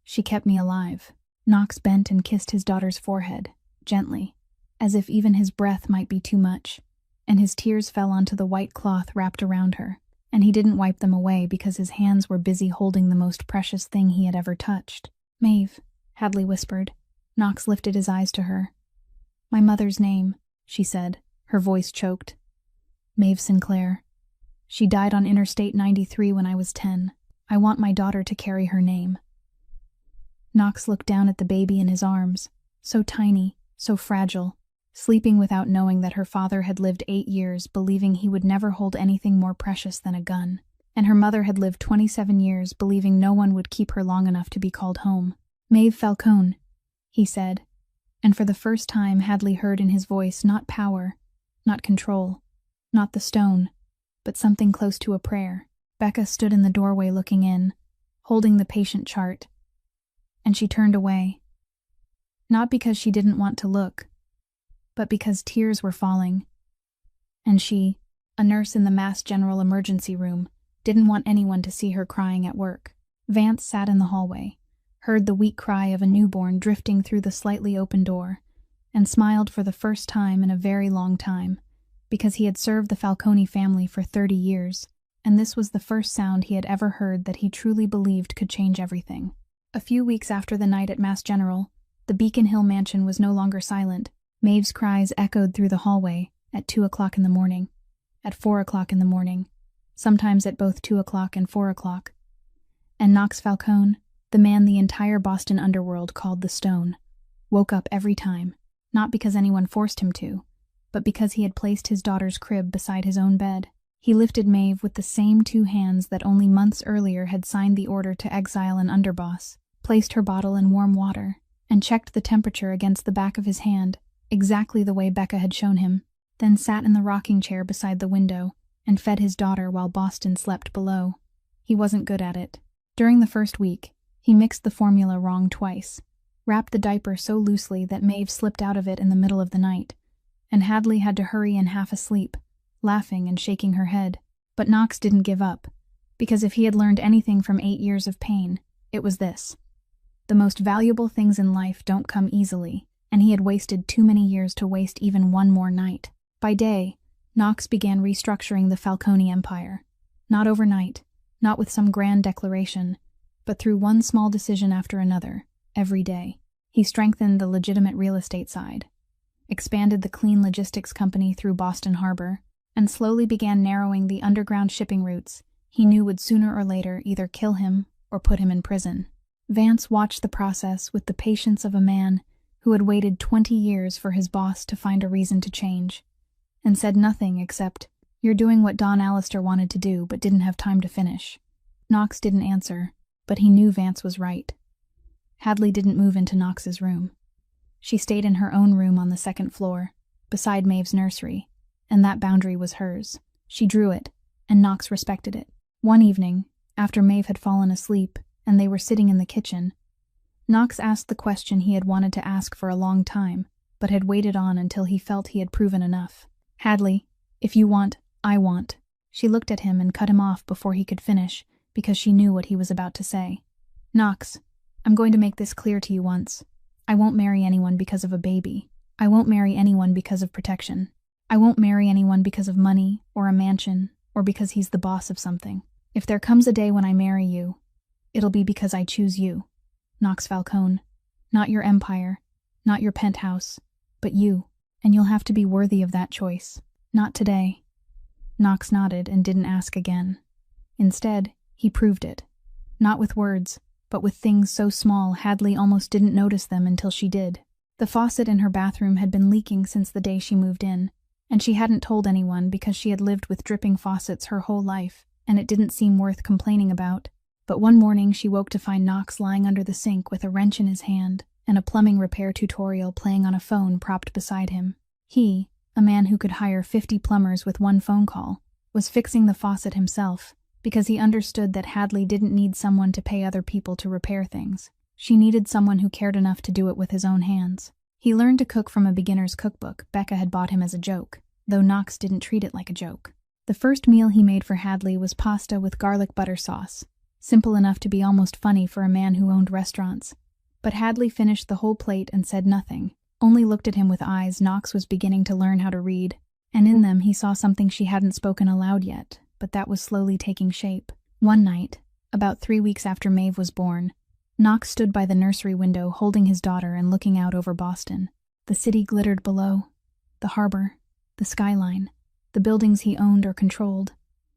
She kept me alive." Knox bent and kissed his daughter's forehead, gently, as if even his breath might be too much, and his tears fell onto the white cloth wrapped around her, and he didn't wipe them away because his hands were busy holding the most precious thing he had ever touched. "Maeve," Hadley whispered. Knox lifted his eyes to her. "My mother's name," she said, her voice choked. "Maeve Sinclair. She died on Interstate 93 when I was 10. I want my daughter to carry her name." Knox looked down at the baby in his arms, so tiny, so fragile, sleeping without knowing that her father had lived 8 years believing he would never hold anything more precious than a gun, and her mother had lived 27 years believing no one would keep her long enough to be called home. "Maeve Falcone," he said, and for the first time Hadley heard in his voice not power, not control, not the stone, but something close to a prayer. Becca stood in the doorway looking in, holding the patient chart, and she turned away. Not because she didn't want to look, but because tears were falling. And she, a nurse in the Mass General emergency room, didn't want anyone to see her crying at work. Vance sat in the hallway, heard the weak cry of a newborn drifting through the slightly open door, and smiled for the first time in a very long time, because he had served the Falcone family for 30 years, and this was the first sound he had ever heard that he truly believed could change everything. A few weeks after the night at Mass General, the Beacon Hill mansion was no longer silent. Maeve's cries echoed through the hallway at 2 o'clock in the morning, at 4 o'clock in the morning, sometimes at both 2 o'clock and 4 o'clock. And Knox Falcone, the man the entire Boston underworld called the Stone, woke up every time, not because anyone forced him to, but because he had placed his daughter's crib beside his own bed. He lifted Maeve with the same 2 hands that only months earlier had signed the order to exile an underboss, placed her bottle in warm water, and checked the temperature against the back of his hand, exactly the way Becca had shown him, then sat in the rocking chair beside the window and fed his daughter while Boston slept below. He wasn't good at it. During the first week, he mixed the formula wrong twice, wrapped the diaper so loosely that Maeve slipped out of it in the middle of the night, and Hadley had to hurry in half asleep, laughing and shaking her head. But Knox didn't give up, because if he had learned anything from 8 years of pain, it was this. The most valuable things in life don't come easily, and he had wasted too many years to waste even one more night. By day, Knox began restructuring the Falcone empire. Not overnight, not with some grand declaration, but through one small decision after another, every day. He strengthened the legitimate real estate side, expanded the clean logistics company through Boston Harbor, and slowly began narrowing the underground shipping routes he knew would sooner or later either kill him or put him in prison. Vance watched the process with the patience of a man who had waited 20 years for his boss to find a reason to change, and said nothing except, "You're doing what Don Allister wanted to do but didn't have time to finish." Knox didn't answer, but he knew Vance was right. Hadley didn't move into Knox's room. She stayed in her own room on the 2nd floor, beside Maeve's nursery, and that boundary was hers. She drew it, and Knox respected it. One evening, after Maeve had fallen asleep and they were sitting in the kitchen, Knox asked the question he had wanted to ask for a long time, but had waited on until he felt he had proven enough. "Hadley, if you want, I want." She looked at him and cut him off before he could finish, because she knew what he was about to say. "Knox, I'm going to make this clear to you once. I won't marry anyone because of a baby. I won't marry anyone because of protection. I won't marry anyone because of money, or a mansion, or because he's the boss of something. If there comes a day when I marry you, it'll be because I choose you, Knox Falcone. Not your empire, not your penthouse, but you, and you'll have to be worthy of that choice. Not today." Knox nodded and didn't ask again. Instead, he proved it. Not with words, but with things so small Hadley almost didn't notice them until she did. The faucet in her bathroom had been leaking since the day she moved in, and she hadn't told anyone because she had lived with dripping faucets her whole life, and it didn't seem worth complaining about. But one morning she woke to find Knox lying under the sink with a wrench in his hand and a plumbing repair tutorial playing on a phone propped beside him. He, a man who could hire 50 plumbers with one phone call, was fixing the faucet himself because he understood that Hadley didn't need someone to pay other people to repair things. She needed someone who cared enough to do it with his own hands. He learned to cook from a beginner's cookbook Becca had bought him as a joke, though Knox didn't treat it like a joke. The first meal he made for Hadley was pasta with garlic butter sauce, simple enough to be almost funny for a man who owned restaurants. But Hadley finished the whole plate and said nothing, only looked at him with eyes Knox was beginning to learn how to read, and in them he saw something she hadn't spoken aloud yet, but that was slowly taking shape. One night, about 3 weeks after Maeve was born, Knox stood by the nursery window holding his daughter and looking out over Boston. The city glittered below, the harbor, the skyline, the buildings he owned or controlled,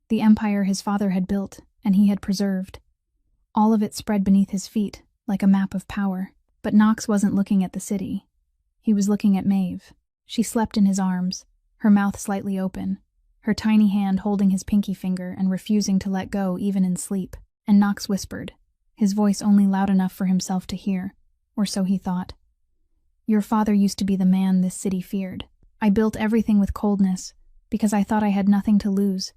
the empire his father had built and he had preserved. All of it spread beneath his feet, like a map of power. But Knox wasn't looking at the city. He was looking at Maeve. She slept in his arms, her mouth slightly open, her tiny hand holding his pinky finger and refusing to let go even in sleep. And Knox whispered, his voice only loud enough for himself to hear, or so he thought. "Your father used to be the man this city feared. I built everything with coldness, because I thought I had nothing to lose.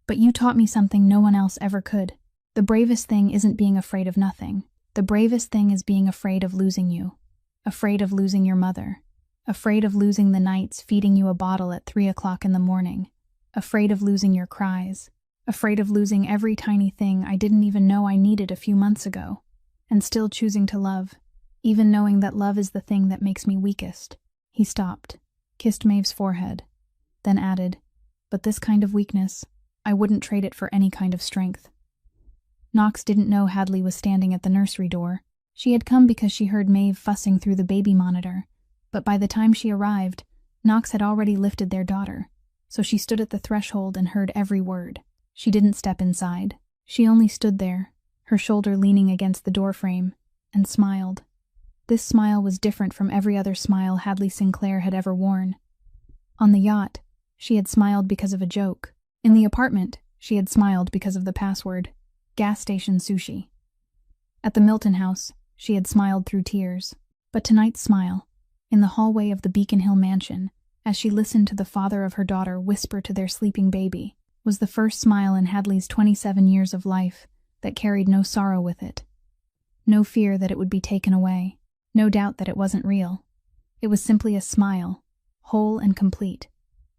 But you taught me something no one else ever could. The bravest thing isn't being afraid of nothing. The bravest thing is being afraid of losing you. Afraid of losing your mother. Afraid of losing the nights feeding you a bottle at 3 o'clock in the morning. Afraid of losing your cries. Afraid of losing every tiny thing I didn't even know I needed a few months ago. And still choosing to love, even knowing that love is the thing that makes me weakest. He stopped, kissed Maeve's forehead, then added, but this kind of weakness, I wouldn't trade it for any kind of strength. Knox didn't know Hadley was standing at the nursery door. She had come because she heard Maeve fussing through the baby monitor, but by the time she arrived, Knox had already lifted their daughter, so she stood at the threshold and heard every word. She didn't step inside. She only stood there, her shoulder leaning against the doorframe, and smiled. This smile was different from every other smile Hadley Sinclair had ever worn. On the yacht, she had smiled because of a joke. In the apartment, she had smiled because of the password, gas station sushi. At the Milton house, she had smiled through tears. But tonight's smile, in the hallway of the Beacon Hill mansion, as she listened to the father of her daughter whisper to their sleeping baby, was the first smile in Hadley's 27 years of life that carried no sorrow with it. No fear that it would be taken away. No doubt that it wasn't real. It was simply a smile, whole and complete.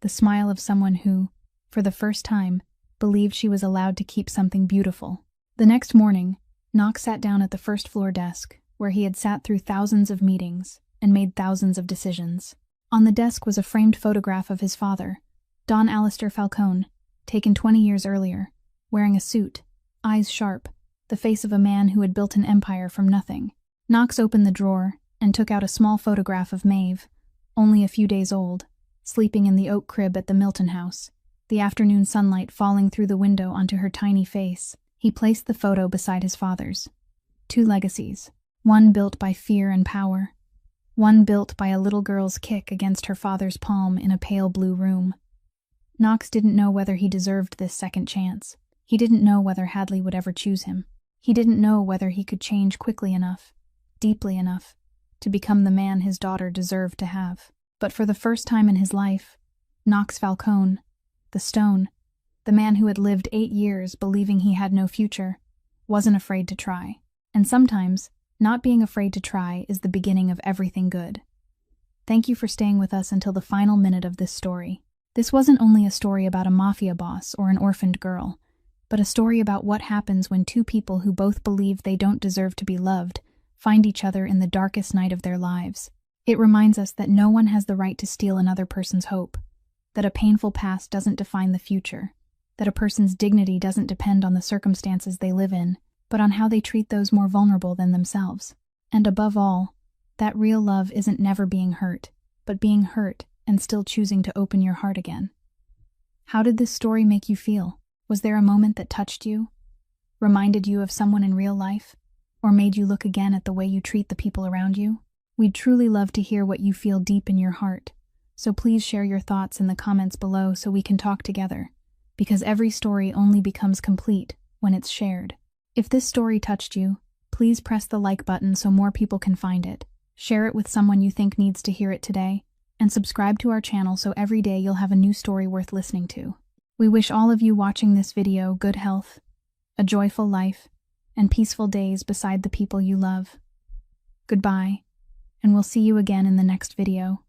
The smile of someone who, for the first time, believed she was allowed to keep something beautiful. The next morning, Knox sat down at the first-floor desk, where he had sat through thousands of meetings and made thousands of decisions. On the desk was a framed photograph of his father, Don Alistair Falcone, taken 20 years earlier, wearing a suit, eyes sharp, the face of a man who had built an empire from nothing. Knox opened the drawer and took out a small photograph of Maeve, only a few days old, sleeping in the oak crib at the Milton house, the afternoon sunlight falling through the window onto her tiny face. He placed the photo beside his father's. 2 legacies, one built by fear and power, one built by a little girl's kick against her father's palm in a pale blue room. Knox didn't know whether he deserved this second chance. He didn't know whether Hadley would ever choose him. He didn't know whether he could change quickly enough, deeply enough, to become the man his daughter deserved to have. But for the first time in his life, Knox Falcone, the Stone, the man who had lived 8 years believing he had no future, wasn't afraid to try. And sometimes, not being afraid to try is the beginning of everything good. Thank you for staying with us until the final minute of this story. This wasn't only a story about a mafia boss or an orphaned girl, but a story about what happens when 2 people who both believe they don't deserve to be loved find each other in the darkest night of their lives. It reminds us that no one has the right to steal another person's hope, that a painful past doesn't define the future, that a person's dignity doesn't depend on the circumstances they live in, but on how they treat those more vulnerable than themselves. And above all, that real love isn't never being hurt, but being hurt and still choosing to open your heart again. How did this story make you feel? Was there a moment that touched you, reminded you of someone in real life, or made you look again at the way you treat the people around you? We'd truly love to hear what you feel deep in your heart, so please share your thoughts in the comments below so we can talk together, because every story only becomes complete when it's shared. If this story touched you, please press the like button so more people can find it. Share it with someone you think needs to hear it today, and subscribe to our channel so every day you'll have a new story worth listening to. We wish all of you watching this video good health, a joyful life, and peaceful days beside the people you love. Goodbye, and we'll see you again in the next video.